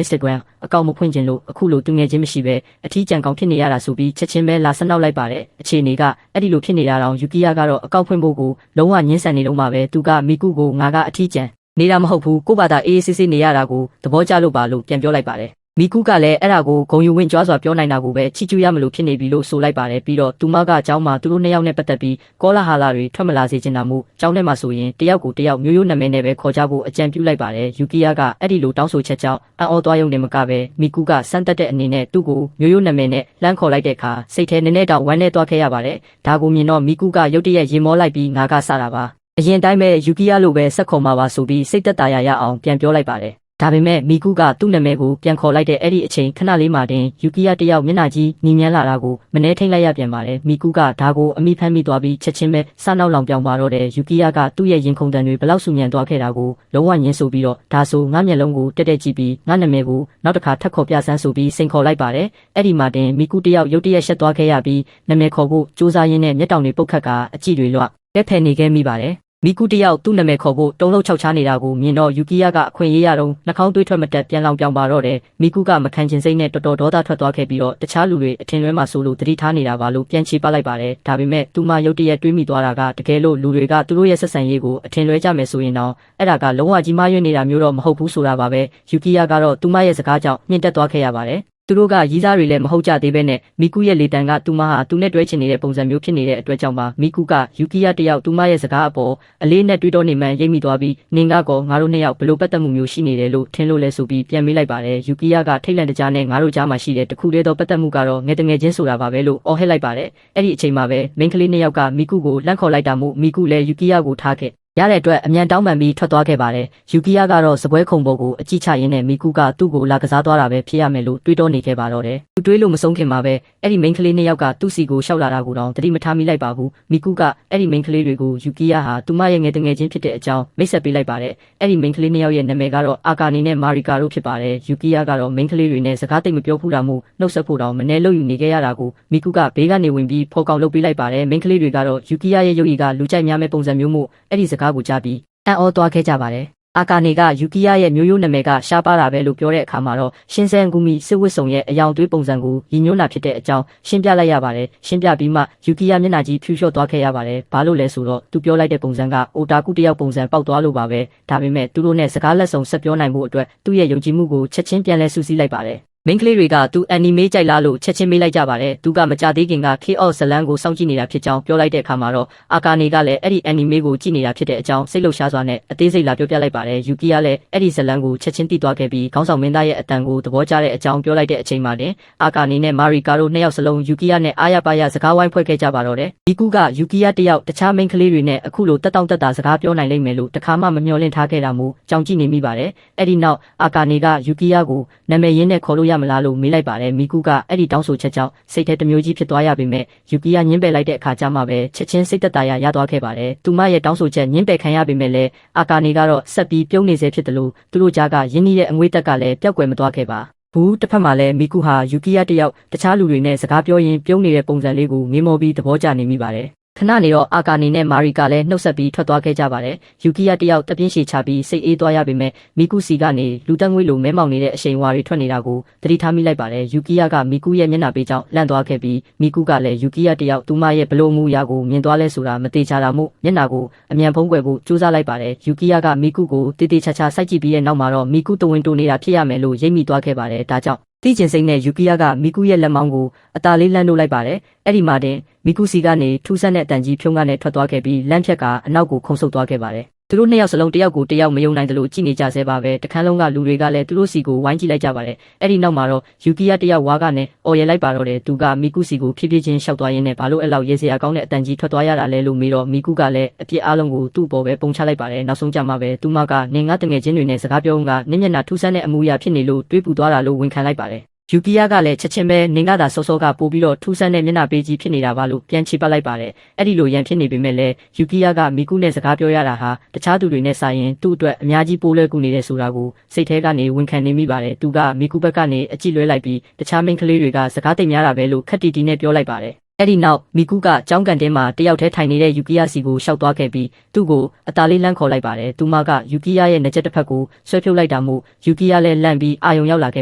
Instagram အကောင့်မဖွင့်ခြင်းလို့အခုလိုတငယ်ချင်းမရှိဘဲအထီးကျန်ကောင်ဖြစ်နေရတာဆိုပြီးချက်ချင်းပဲလာဆက်နောက်လိုက်ပါတယ်အခြေအနေကအဲ့ဒီလိုဖြစ်နေတာတောင်ယူကီယာကတော့အကောင့်ဖွင့်ဖို့ကိုလုံးဝညှင်းဆန်နေတော့မှပဲသူကမီကူကိုငါကအထီးကျန်နေတာမဟုတ်ဘူးကို့ဘာသာအေးအေးဆေးဆေးနေရတာကိုသဘောကျလို့ပါလို့ပြန်ပြောလိုက်ပါတယ်မီကူကလည်းအဲ့ဒါကိုဂုံယူဝင်ကြွားစွာပြောနိုင်တာကိုပဲချီကျူးရမလို့ဖြစ်နေပြီလို့ဆိုလိုက်ပါတယ်ပြီးတော့သူမကအเจ้าမှာသူတို့နှစ်ယောက်နဲ့ပတ်သက်ပြီးကောလာဟာလာတွေထွက်မလာစေချင်တာမို့เจ้าနဲ့မှဆိုရင်တယောက်ကိုတယောက်မျိုးရိုးနာမည်နဲ့ပဲခေါ်ကြဖို့အကြံပြုလိုက်ပါတယ်ယူကီယာကအဲ့ဒီလိုတောင်းဆိုချက်ကြောင့်အံ့ဩသွားရုံနဲ့မကပဲမီကူကစမ်းတက်တဲ့အနေနဲ့သူ့ကိုမျိုးရိုးနာမည်နဲ့လှမ်းခေါ်လိုက်တဲ့အခါစိတ်ထဲနည်းနည်းတောင်ဝမ်းနဲ့သွားခဲ့ရပါတယ်ဒါကိုမြင်တော့မီကူကရုတ်တရက်ရင်မောလိုက်ပြီးငါကစတာပါအရင်တိုင်းပဲယူကီယာလိုပဲဆက်ခေါ်မှာပါဆိုပြီးစိတ်သက်သာရအောင်ပြန်ပြောလိုက်ပါတယ်ဒါပေမဲ့မီကူကသူ့နာမည်ကိုပြန်ခေါ်လိုက်တဲ့အဲ့ဒီအချိန်ခဏလေးမှတင်ယူကီယာတယောက်မျက်နှာကြီးညီမြန်းလာတာကိုမနှဲထိန်လိုက်ရပြန်ပါတယ်မီကူကဒါကိုအမိဖမ်းမိသွားပြီးချက်ချင်းပဲစနောက်လောင်ပြောင်သွားတော့တဲ့ယူကီယာကသူ့ရဲ့ရင်ခုန်တန်တွေဘလောက်ဆူညံသွားခဲ့တာကိုလုံးဝညှင်းဆိုပြီးတော့ဒါဆိုငါမျက်လုံးကိုတက်တက်ကြည့်ပြီးငါနာမည်ကိုနောက်တစ်ခါထပ်ခေါ်ပြဆန်းဆိုပြီးစိန်ခေါ်လိုက်ပါတယ်အဲ့ဒီမှတင်မီကူတယောက်ရုတ်တရက်ရှက်သွားခဲ့ရပြီးနာမည်ခေါ်ဖို့စူးစမ်းရင်းနဲ့မျက်တောင်တွေပုတ်ခတ်ကအကြည့်တွေလွှတ်တက်ဖယ်နေခဲ့မိပါတယ်မီကူတယောက်သူ့နာမည်ခေါ်ဖို့တုံးလုံးချောက်ချနေတာကိုမြင်တော့ယူကီယာကအခွင့်အရေးရတော့နှာခေါင်းသွေးထွက်မတက်ပြန်လောင်ပြောင်ပါတော့တယ်မီကူကမခံချင်စိတ်နဲ့တော်တော်ဒေါသထွက်သွားခဲ့ပြီးတော့တခြားလူတွေအထင်လွဲမှဆိုလို့တတိထားနေတာပါလို့ပြန်ချေပလိုက်ပါတယ်ဒါပေမဲ့သူမရုတ်တရက်တွေးမိသွားတာကတကယ်လို့လူတွေကသူတို့ရဲ့ဆက်ဆံရေးကိုအထင်လွဲကြမယ်ဆိုရင်တော့အဲ့ဒါကလုံးဝကြီးမားရွံ့နေတာမျိုးတော့မဟုတ်ဘူးဆိုတာပါပဲယူကီယာကတော့သူမရဲ့စကားကြောင့်မြင့်တက်သွားခဲ့ရပါတယ်သူတို့ကရီးစားတွေလည်းမဟုတ်ကြသေးပဲနဲ့မီကူရဲ့လေတံကသူမဟာသူနဲ့တွဲချင်နေတဲ့ပုံစံမျိုးဖြစ်နေတဲ့အတွက်ကြောင့်ပါမီကူကယူကီယာတယောက်သူမရဲ့စကားအပေါ်အလေးနဲ့တွေးတောနေမှန်းရိပ်မိသွားပြီးနင်ကကောငါတို့နှစ်ယောက်ဘလို့ပတ်သက်မှုမျိုးရှိနေတယ်လို့ထင်လို့လဲဆိုပြီးပြန်မေးလိုက်ပါတယ်ယူကီယာကထိတ်လန့်တကြားနဲ့ငါတို့ကြားမှာရှိတဲ့တခုတည်းသောပတ်သက်မှုကတော့ငယ်တငယ်ချင်းဆိုတာပါပဲလို့အော်ဟစ်လိုက်ပါတယ်အဲ့ဒီအချိန်မှာပဲမိန်းကလေးနှစ်ယောက်ကမီကူကိုလှမ်းခေါ်လိုက်တာမို့မီကူလည်းယူကီယာကိုထားခဲ့ရတဲ့အတွက်အမြန်တောင်းပန်ပြီးထွက်သွားခဲ့ပါတယ်ယူကီယာကတော့စပွဲခုံပေါ်ကိုအကြည့်ချရင်းနဲ့မီကူကသူ့ကိုလာကစားသွားတာပဲဖြစ်ရမယ်လို့တွေးတောနေခဲ့ပါတော့တယ်သူတွေးလို့မဆုံးခင်မှာပဲအဲ့ဒီမိန်းကလေးနှစ်ယောက်ကသူ့စီကိုရှောက်လာတာကိုတော့တတိမထားမိလိုက်ပါဘူးမီကူကအဲ့ဒီမိန်းကလေးတွေကိုယူကီယာဟာသူမရဲ့ငယ်တငယ်ချင်းဖြစ်တဲ့အကြောင်းမိတ်ဆက်ပေးလိုက်ပါတယ်အဲ့ဒီမိန်းကလေးနှစ်ယောက်ရဲ့နာမည်ကတော့အာကာနီနဲ့မာရီကာတို့ဖြစ်ပါတယ်ယူကီယာကတော့မိန်းကလေးတွေနဲ့စကားသိပ်မပြောဘူးတာမို့နှုတ်ဆက်ဖို့တော့မနှဲလို့ယူနေခဲ့ရတာကိုမီကူကဘေးကနေဝင်ပြီးဖော်ကောင်လုပ်ပေးလိုက်ပါတယ်မိန်းကလေးတွေကတော့ယူကီယာရဲ့ရုပ်ရည်ကလူကြိုက်များမဲ့ပုံစံမျိုးမို့အဲ့ဒီစကားကိုကြားပြီးအံ့ဩသွားခဲ့ကြပါတယ် အာကာနေကယူကီယာရဲ့မျိုးရိုးနာမည်ကရှားပါတာပဲလို့ပြောတဲ့အခါမှာတော့ရှင်ဆန်ဂူမီစစ်ဝစ်ဆုံရဲ့အယောင်သွေးပုံစံကိုရည်ညွှန်းတာဖြစ်တဲ့အကြောင်းရှင်းပြလိုက်ရပါတယ်ရှင်းပြပြီးမှယူကီယာမျက်နှာကြီးဖြူလျှော့သွားခဲ့ရပါတယ်ဘာလို့လဲဆိုတော့သူပြောလိုက်တဲ့ပုံစံကအိုတာကူတယောက်ပုံစံပေါက်သွားလို့ပါပဲဒါပေမဲ့သူတို့နဲ့စကားလက်ဆောင်ဆက်ပြောနိုင်ဖို့အတွက်သူ့ရဲ့ယုံကြည်မှုကိုချက်ချင်းပြန်လဲဆူဆီးလိုက်ပါတယ်မင်းကလေးတွေကသူအန်နီမေကြိုက်လားလို့ချက်ချင်းမေးလိုက်ကြပါတယ်သူကမကြသေးခင်က K-OS ဇလန်းကိုစောင့်ကြည့်နေတာဖြစ်ကြောင်းပြောလိုက်တဲ့အခါမှာတော့အာကာနေကလည်းအဲ့ဒီအန်နီမေကိုကြည့်နေတာဖြစ်တဲ့အကြောင်းစိတ်လှုပ်ရှားစွာနဲ့အသေးစိတ်လာပြောပြလိုက်ပါတယ်ယူကီကလည်းအဲ့ဒီဇလန်းကိုချက်ချင်းသိသွားခဲ့ပြီးခေါင်းဆောင်မင်းသားရဲ့အတန်ကိုသဘောကျတဲ့အကြောင်းပြောလိုက်တဲ့အချိန်မှာတင်အာကာနေနဲ့မာရီကာတို့နှစ်ယောက်စလုံးယူကီနဲ့အားရပါရစကားဝိုင်းဖွဲ့ခဲ့ကြပါတော့တယ်ဒီကူကယူကီတယောက်တခြားမိန်းကလေးတွေနဲ့အခုလိုတက်တောင့်တက်တာစကားပြောနိုင်လိမ့်မယ်လို့တခါမှမမျှော်လင့်ထားခဲ့တာမို့ကြောင်ကြည့်နေမိပါတယ်အဲ့ဒီနောက်အာကာနေကယူကီကိုနာမည်ရင်းနဲ့ခေါ်လို့ရမလားလို့မေးလိုက်ပါတယ်မီကူကအဲ့ဒီတောင်းဆိုချက်ကြောင့်စိတ်ထဲတစ်မျိုးကြီးဖြစ်သွားရပေမဲ့ယူကီညင်းပယ်လိုက်တဲ့အခါကျမှပဲချက်ချင်းစိတ်သက်သာရသွားခဲ့ပါတယ်သူမရဲ့တောင်းဆိုချက်ညင်းပယ်ခံရပေမဲ့လည်းအာကာနေကတော့ဆက်ပြီးပြုံးနေစေဖြစ်တယ်လို့သူတို့ကြားကရင်းနှီးတဲ့အငွေ့တက်ကလည်းပျောက်ကွယ်မသွားခဲ့ပါဘူးတစ်ဖက်မှာလည်းမီကူဟာယူကီတယောက်တခြားလူတွေနဲ့စကားပြောရင်းပြုံးနေတဲ့ပုံစံလေးကိုမေးမောပြီးသဘောကျနေမိပါတယ်ခဏနေတော့အာကာနေနဲ့မာရီကလည်းနှုတ်ဆက်ပြီးထွက်သွားခဲ့ကြပါတယ်ယူကီတယောက်တပြင်းရှည်ချပြီးစိတ်အေးသွားရပေမဲ့မီကူစီကနေလူတက်ငွေလိုမဲမောင်နေတဲ့အရှိန်ဝါတွေထွက်နေတာကိုသတိထားမိလိုက်ပါတယ်ယူကီကမီကူရဲ့မျက်နှာပေးကြောင့်လန့်သွားခဲ့ပြီးမီကူကလည်းယူကီတယောက်သူမရဲ့ဘလို့မူရာကိုမြင်သွားလဲဆိုတာမသေးချာတာမို့မျက်နှာကိုအမြန်ဖုံးကွယ်ဖို့ကြိုးစားလိုက်ပါတယ်ယူကီကမီကူကိုတေးသေးချာချာစိုက်ကြည့်ပြီးတဲ့နောက်မှာတော့မီကူတဝင်းတိုးနေတာဖြစ်ရမယ်လို့ရိပ်မိသွားခဲ့ပါတယ်ဒါကြောင့်တိကျင်စိမ့်နဲ့ယူကီကမီကူရဲ့လက်မောင်းကိုအသာလေးလှမ်းလို့လိုက်ပါတယ်အဲ့ဒီမှာတင်မီကူစီကနေထူးဆန်းတဲ့အတန်ကြီးဖြုံးကနေထွက်သွားခဲ့ပြီးလမ်းဖြတ်ကအနောက်ကိုခုန်ဆုတ်သွားခဲ့ပါတယ်သူတို့နှစ်ယောက်စလုံးတယောက်ကိုတယောက်မယုံနိုင်တယ်လို့ကြည့်နေကြဆဲပါပဲတခန်းလုံးကလူတွေကလည်းသူတို့စီကိုဝိုင်းကြည့်လိုက်ကြပါတယ်အဲ့ဒီနောက်မှာတော့ယူကီတယောက်ဝါကနဲ့အော်ရလိုက်ပါတော့တယ်သူကမီကူစီကိုဖြည်းဖြည်းချင်းရှောက်သွားရင်းနဲ့ဘာလို့အဲ့လောက်ရေစရာကောင်းတဲ့အတန်ကြီးထွက်သွားရတာလဲလို့မေးတော့မီကူကလည်းအပြစ်အလုံးကိုသူ့ပေါ်ပဲပုံချလိုက်ပါတယ်နောက်ဆုံးကြမှာပဲသူမကနေငါတငယ်ချင်းတွေနဲ့စကားပြောကနင်းမျက်နှာထူးဆန်းတဲ့အမူအရာဖြစ်နေလို့တွေးပူသွားတာလို့ဝန်ခံလိုက်ပါတယ်ယူကီကလည်းချက်ချင်းပဲနင်ကသာစောစောကပို့ပြီးတော့ထူးဆန်းတဲ့မျက်နှာပေးကြီးဖြစ်နေတာပါလို့ပြန်ချေပတ်လိုက်ပါတယ်အဲ့ဒီလိုရန်ဖြစ်နေပေမဲ့လည်းယူကီကမီကူနဲ့စကားပြောရတာဟာတခြားသူတွေနဲ့စာရင်သူ့အတွက်အများကြီးပိုးလွဲကူနေတဲ့ဆိုတာကိုစိတ်ထဲကနေဝန်ခံနေမိပါတယ်သူကမီကူဘက်ကနေအကြည့်လွဲလိုက်ပြီးတခြားမိန်းကလေးတွေကစကားသိများတာပဲလို့ခက်တီတီနဲ့ပြောလိုက်ပါတယ်အဲ့ဒီနောက်မီကူကကြောင်းကန်တင်းမှာတယောက်တည်းထိုင်နေတဲ့ယူကီစီကိုရှောက်သွားခဲ့ပြီးသူ့ကိုအသာလေးလန့်ခေါ်လိုက်ပါတယ်သူမကယူကီရဲ့နေချက်တစ်ဖက်ကိုဆွဲဖြုတ်လိုက်တာမို့ယူကီလည်းလန့်ပြီးအာယုံရောက်လာခဲ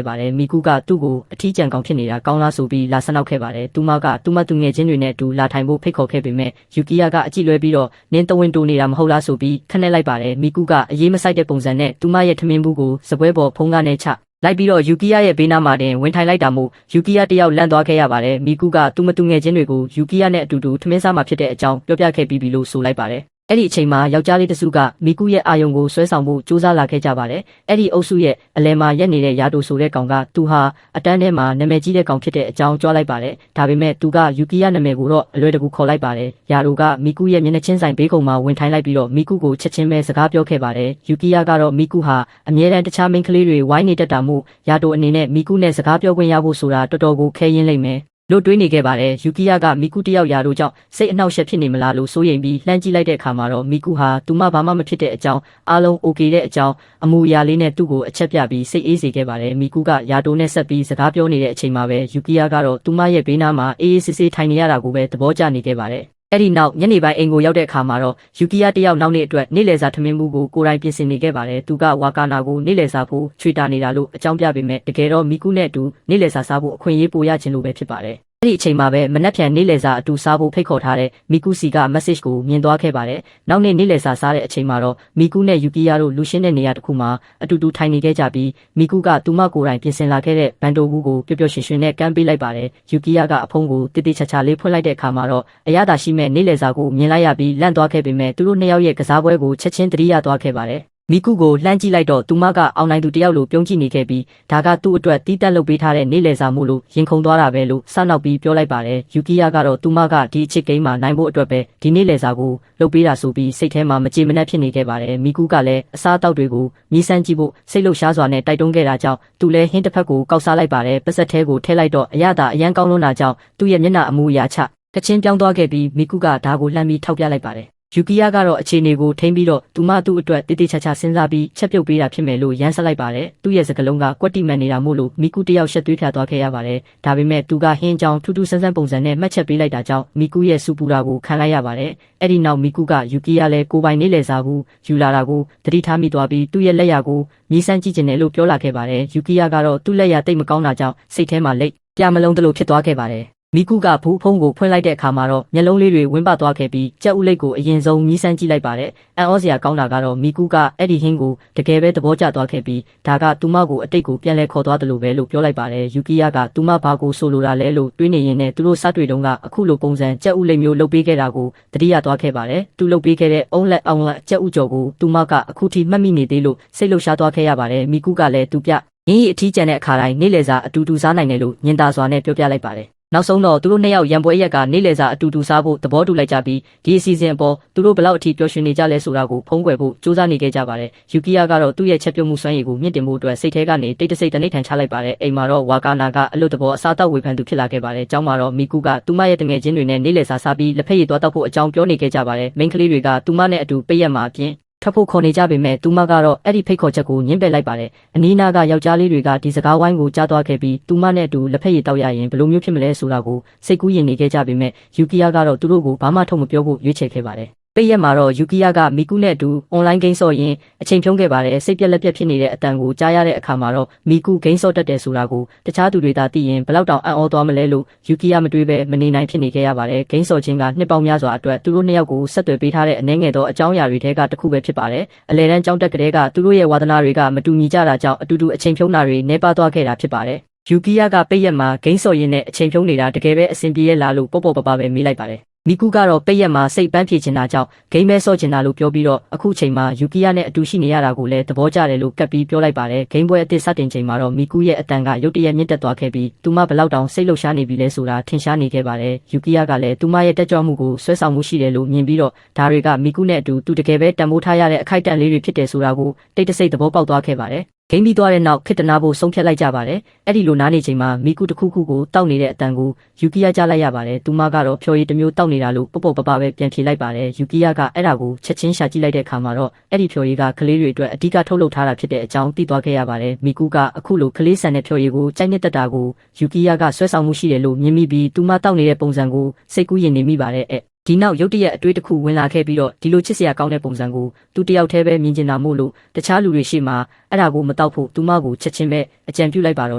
့ပါတယ်မီကူကသူ့ကိုအထီးကျန်ကောင်ဖြစ်နေတာကောင်းလားဆိုပြီးလာဆနောက်ခဲ့ပါတယ်သူမကသူမသူငယ်ချင်းတွေနဲ့အတူလာထိုင်ဖို့ဖိတ်ခေါ်ခဲ့ပေမဲ့ယူကီကအကြည့်လွဲပြီးတော့နင်းတဝင်းတိုနေတာမဟုတ်လားဆိုပြီးခနဲ့လိုက်ပါတယ်မီကူကအရေးမဆိုင်တဲ့ပုံစံနဲ့သူမရဲ့ထမင်းဘူးကိုစပွဲပေါ်ဖုံးကားနဲ့ချလိုက်ပြီးတော့ယူကီရဲ့ဘေးနားမှာတင်ဝင်ထိုင်လိုက်တာမို့ယူကီတယောက်လန့်သွားခဲ့ရပါတယ်မီကူကသူမတူငယ်ချင်းတွေကိုယူကီနဲ့အတူတူထမင်းစားမှာဖြစ်တဲ့အကြောင်းပြောပြခဲ့ပြီးလို့ဆိုလိုက်ပါတယ်အဲ့ဒီအချိန်မှာယောက်ျားလေးတစုကမီကူရဲ့အာယုံကိုဆွဲဆောင်ဖို့စူးစမ်းလာခဲ့ကြပါတယ်အဲ့ဒီအုပ်စုရဲ့အလဲမှာရက်နေတဲ့ယာတိုဆိုတဲ့ကောင်ကသူဟာအတန်းထဲမှာနာမည်ကြီးတဲ့ကောင်ဖြစ်တဲ့အကြောင်းကြွားလိုက်ပါတယ်ဒါပေမဲ့သူကယူကီနာမည်ကိုတော့အလွယ်တကူခေါ်လိုက်ပါတယ်ယာတိုကမီကူရဲ့မျက်နှာချင်းဆိုင်ဘေးကုံမှာဝင်ထိုင်လိုက်ပြီးတော့မီကူကိုချက်ချင်းပဲစကားပြောခဲ့ပါတယ်ယူကီကတော့မီကူဟာအမြဲတမ်းတခြားမိန်းကလေးတွေဝိုင်းနေတတ်တာမို့ယာတိုအနေနဲ့မီကူနဲ့စကားပြောခွင့်ရဖို့ဆိုတာတော်တော်ကိုခဲယဉ်းလိမ့်မယ်လို့တွေးနေခဲ့ပါတယ်ယူကီကမီကူတယောက်ရာတို့ကြောင့်စိတ်အနှောက်အယှက်ဖြစ်နေမလားလို့စိုးရိမ်ပြီးလှမ်းကြည့်လိုက်တဲ့အခါမှာတော့မီကူဟာသူမဘာမှမဖြစ်တဲ့အကြောင်းအားလုံးโอเคတဲ့အကြောင်းအမူအရာလေးနဲ့သူ့ကိုအချက်ပြပြီးစိတ်အေးစေခဲ့ပါတယ်မီကူကရာတိုနဲ့ဆက်ပြီးစကားပြောနေတဲ့အချိန်မှာပဲယူကီကတော့သူမရဲ့ဘေးနားမှာအေးအေးဆေးဆေးထိုင်နေရတာကိုပဲသဘောကျနေခဲ့ပါတယ်အဲ့ဒီနောက်ညနေပိုင်းအိမ်ကိုရောက်တဲ့အခါမှာတော့ယူကီတယောက်နောက်နေ့အတွက်နေ့လယ်စာထမင်းမှုကိုကိုယ်တိုင်ပြင်ဆင်နေခဲ့ပါတယ်သူကဝါကာနာကိုနေ့လယ်စာဖို့ချွေတာနေတာလို့အကြောင်းပြပေမဲ့တကယ်တော့မီကူနဲ့အတူနေ့လယ်စာစားဖို့အခွင့်အရေးပိုရခြင်းလို့ပဲဖြစ်ပါတယ်အဲ့ဒီအချိန်မှာပဲမနက်ဖြန်နေ့လယ်စာအတူစားဖို့ဖိတ်ခေါ်ထားတဲ့မီကူစီက message ကိုမြင်သွားခဲ့ပါတယ်။နောက်နေ့နေ့လယ်စာစားတဲ့အချိန်မှာတော့မီကူနဲ့ယူကီယာတို့လူရှင်းတဲ့နေရာတစ်ခုမှာအတူတူထိုင်နေခဲ့ကြပြီးမီကူကသူမကိုယ်တိုင်ပြင်ဆင်လာခဲ့တဲ့ဘန်တိုဘူးကိုပျော်ပျော်ရွှင်ရွှင်နဲ့ကမ်းပေးလိုက်ပါတယ်။ယူကီယာကအဖုံးကိုတိတိကျကျလေးဖွင့်လိုက်တဲ့အခါမှာတော့အရသာရှိမဲ့နေ့လယ်စာကိုမြင်လိုက်ရပြီးလန့်သွားခဲ့ပေမဲ့သူတို့နှစ်ယောက်ရဲ့ကစားပွဲကိုချက်ချင်းတတိယသွားခဲ့ပါတယ်။မီကူကိုလှမ်းကြည့်လိုက်တော့သူမကအောင်နိုင်သူတယောက်လိုပြုံးကြည့်နေခဲ့ပြီးဒါကသူ့အတွက်တီးတက်လုပ်ပေးထားတဲ့နေ့လယ်စာမို့လို့ရင်ခုန်သွားတာပဲလို့စနောက်ပြီးပြောလိုက်ပါတယ်ယူကီယာကတော့သူမကဒီအချစ်ကိန်းမှာနိုင်ဖို့အတွက်ပဲဒီနေ့လယ်စာကိုလုပ်ပေးတာဆိုပြီးစိတ်ထဲမှာမကြေမနက်ဖြစ်နေခဲ့ပါတယ်မီကူကလည်းအစားအသောက်တွေကိုမြည်ဆန်းကြည့်ဖို့စိတ်လှုပ်ရှားစွာနဲ့တိုက်တွန်းခဲ့တာကြောင့်သူလည်းဟင်းတစ်ဖက်ကိုကောက်စားလိုက်ပါတယ်ပစက်ထဲကိုထည့်လိုက်တော့အရသာအရန်ကောင်းလွန်းတာကြောင့်သူ့ရဲ့မျက်နှာအမူအရာချကချင်းပြောင်းသွားခဲ့ပြီးမီကူကဒါကိုလှမ်းပြီးထောက်ပြလိုက်ပါတယ် ယူကီယာကတော့အခြေအနေကိုထိန်းပြီးတော့သူမသူ့အတွက်တိတိကျကျစဉ်းစားပြီးချက်ပြုတ်ပေးတာဖြစ်မယ်လို့ရန်ဆက်လိုက်ပါတယ်သူ့ရဲ့စကားလုံးကကွက်တိမှန်နေတာမို့လို့မီကူတယောက်ရှက်သွေးဖြာသွားခဲ့ရပါတယ်ဒါပေမဲ့သူကဟင်းကြောင်ထူးထူးဆန်းဆန်းပုံစံနဲ့မှတ်ချက်ပေးလိုက်တာကြောင့်မီကူရဲ့စူပူတာကိုခံလိုက်ရပါတယ်အဲ့ဒီနောက်မီကူကယူကီယာလည်းကိုပိုင်နေလေစားဘူးယူလာတာကိုသတိထားမိသွားပြီးသူ့ရဲ့လက်ရကိုမြည်ဆန်းကြည့်ကျင်တယ်လို့ပြောလာခဲ့ပါတယ်ယူကီယာကတော့သူ့လက်ရတိတ်မကောင်းတာကြောင့်စိတ်ထဲမှာလိတ်ပြမလုံးတလို့ဖြစ်သွားခဲ့ပါတယ်မီကူကဘူးဖုံးကိုဖွင့်လိုက်တဲ့အခါမှာတော့မျက်လုံးလေးတွေဝင်းပသွားခဲ့ပြီးကြက်ဥလိတ်ကိုအရင်ဆုံးမြည်ဆန်းကြည့်လိုက်ပါတယ်အန်အောစရာကောင်းတာကတော့မီကူကအဲ့ဒီဟင်းကိုတကယ်ပဲသဘောကျသွားခဲ့ပြီးဒါကသူမကိုအတိတ်ကိုပြန်လဲခေါ်သွားတယ်လို့ပဲလို့ပြောလိုက်ပါတယ်ယူကီယာကသူမဘာကိုဆိုလိုတာလဲလို့တွေးနေရင်နဲ့သူတို့စတွေ့တုန်းကအခုလိုပုံစံကြက်ဥလိတ်မျိုးလုပ်ပေးခဲ့တာကိုတတိယသွားခဲ့ပါတယ်သူလုပ်ပေးခဲ့တဲ့အုံးလက်အောင်လက်ကြက်ဥကြော်ကိုသူမကအခုထိမှတ်မိနေသေးလို့စိတ်လှုပ်ရှားသွားခဲ့ရပါတယ်မီကူကလည်းသူပြရင်းရီအထီးကျန်တဲ့အခါတိုင်းနေ့လည်စာအတူတူစားနိုင်တယ်လို့ညင်သာစွာနဲ့ပြောပြလိုက်ပါတယ်နောက်ဆုံးတော့သူတို့နှစ်ယောက်ရံပွဲရက်ကနေ့လည်စာအတူတူစားဖို့သဘောတူလိုက်ကြပြီးဒီအစီအစဉ်အပေါ်သူတို့ဘလောက်အထိပျော်ရွှင်နေကြလဲဆိုတာကိုဖုံးကွယ်ဖို့စူးစမ်းနေခဲ့ကြပါတယ်ယူကီယာကတော့သူ့ရဲ့ချက်ပြုတ်မှုစွမ်းရည်ကိုမြင့်တင်ဖို့အတွက်စိတ်ထဲကနေတိတ်တဆိတ်တနိဋ္ဌာန်ချလိုက်ပါတယ်အိမ်မှာတော့ဝါကာနာကအလွတ်တဘောအစားတောက်ဝေဖန်သူဖြစ်လာခဲ့ပါတယ်ကျောင်းမှာတော့မီကူကသူမရဲ့တငယ်ချင်းတွေနဲ့နေ့လည်စာစားပြီးလက်ဖက်ရည်သွားတောက်ဖို့အကြောင်းပြောနေခဲ့ကြပါတယ်မိန်းကလေးတွေကသူမနဲ့အတူပိတ်ရက်မှာအပြင်ထွက်ဖို့ခေါ်နေကြပေမဲ့သူမကတော့အဲ့ဒီဖိတ်ခေါ်ချက်ကိုညှင်းပယ်လိုက်ပါတယ်အနီးနားကယောက်ျားလေးတွေကဒီစကားဝိုင်းကိုကြားသွားခဲ့ပြီးသူမနဲ့အတူလက်ဖက်ရည်တောက်ရရင်ဘယ်လိုမျိုးဖြစ်မလဲဆိုတာကိုစိတ်ကူးရင်နေခဲ့ကြပေမဲ့ယူကီယာကတော့သူတို့ကိုဘာမှထုတ်မပြောဖို့ရွေးချယ်ခဲ့ပါတယ်ပိတ်ရက်မှာတော့ယူကီယာကမီကူနဲ့အတူအွန်လိုင်းဂိမ်းဆော့ရင်အချိန်ဖြုံးခဲ့ပါတယ်စိတ်ပြက်လက်ပြက်ဖြစ်နေတဲ့အတန်ကိုကြားရတဲ့အခါမှာတော့မီကူဂိမ်းဆော့တက်တယ်ဆိုတာကိုတခြားသူတွေသာသိရင်ဘယ်လောက်တောင်အံ့ဩသွားမလဲလို့ယူကီယာမတွေးပဲမနေနိုင်ဖြစ်နေခဲ့ရပါတယ်ဂိမ်းဆော့ခြင်းကနှစ်ပေါင်းများစွာအတွက်သူတို့နှစ်ယောက်ကိုဆက်သွယ်ပေးထားတဲ့အနေငယ်သောအကြောင်းအရာတွေထဲကတစ်ခုပဲဖြစ်ပါတယ်အလဲတန်းကြောင်းတက်ကလေးကသူတို့ရဲ့ဝါသနာတွေကမတူညီကြတာကြောင့်အတူတူအချိန်ဖြုံးတာတွေနှဲပါသွားခဲ့တာဖြစ်ပါတယ်ယူကီယာကပိတ်ရက်မှာဂိမ်းဆော့ရင်းနဲ့အချိန်ဖြုံးနေတာတကယ်ပဲအဆင်ပြေရဲ့လားလို့ပေါ့ပေါ့ပပပဲမေးလိုက်ပါတယ်မီကူကတော့ပိတ်ရက်မှာစိတ်ပန်းဖြေချင်တာကြောင့်ဂိမ်းမဲဆော့ချင်တာလို့ပြောပြီးတော့အခုချိန်မှာယူကီယာနဲ့အတူရှိနေရတာကိုလည်းသဘောကျတယ်လို့ကပ်ပြီးပြောလိုက်ပါတယ်ဂိမ်းပွဲအသစ်စတင်ချိန်မှာတော့မီကူရဲ့အတန်ကရုတ်တရက်မြင့်တက်သွားခဲ့ပြီးသူမဘလောက်တောင်စိတ်လှုပ်ရှားနေပြီလဲဆိုတာထင်ရှားနေခဲ့ပါတယ်ယူကီယာကလည်းသူမရဲ့တက်ကြွမှုကိုဆွဲဆောင်မှုရှိတယ်လို့မြင်ပြီးတော့ဒါတွေကမီကူနဲ့အတူသူတကယ်ပဲတန်ဖိုးထားရတဲ့အခိုက်အတန့်လေးတွေဖြစ်တယ်ဆိုတာကိုတိတ်တဆိတ်သဘောပေါက်သွားခဲ့ပါတယ်ဂိမ်းပြီးသွားတဲ့နောက်ခစ်တနာဖို့ဆုံးဖြတ်လိုက်ကြပါတယ်အဲ့ဒီလိုနားနေချိန်မှာမီကူတစ်ခုခုကိုတောက်နေတဲ့အတန်ကိုယူကီယာကြားလိုက်ရပါတယ်သူမကတော့ဖြော်ရည်တစ်မျိုးတောက်နေတာလို့ပေါ့ပေါ့ပပပဲပြန်ဖြေလိုက်ပါတယ်ယူကီယာကအဲ့ဒါကိုချက်ချင်းရှာကြည့်လိုက်တဲ့အခါမှာတော့အဲ့ဒီဖြော်ရည်ကကလေးတွေအတွက်အဓိကထုတ်လုပ်ထားတာဖြစ်တဲ့အကြောင်းသိသွားခဲ့ရပါတယ်မီကူကအခုလိုကလေးဆန်တဲ့ဖြော်ရည်ကိုကြိုက်နေတတ်တာကိုယူကီယာကဆွဲဆောင်မှုရှိတယ်လို့မြင်မိပြီးသူမတောက်နေတဲ့ပုံစံကိုစိတ်ကူးရင်နေမိပါတယ်ဒီနောက်ရုတ်တရက်အတွေးတစ်ခုဝင်လာခဲ့ပြီးတော့ဒီလိုချစ်စရာကောင်းတဲ့ပုံစံကိုသူတယောက်တည်းပဲမြင်ကျင်တာမို့လို့တခြားလူတွေရှေ့မှာအဲ့ဒါကိုမတောက်ဖို့သူမကိုချက်ချင်းပဲအကြံပြုလိုက်ပါတော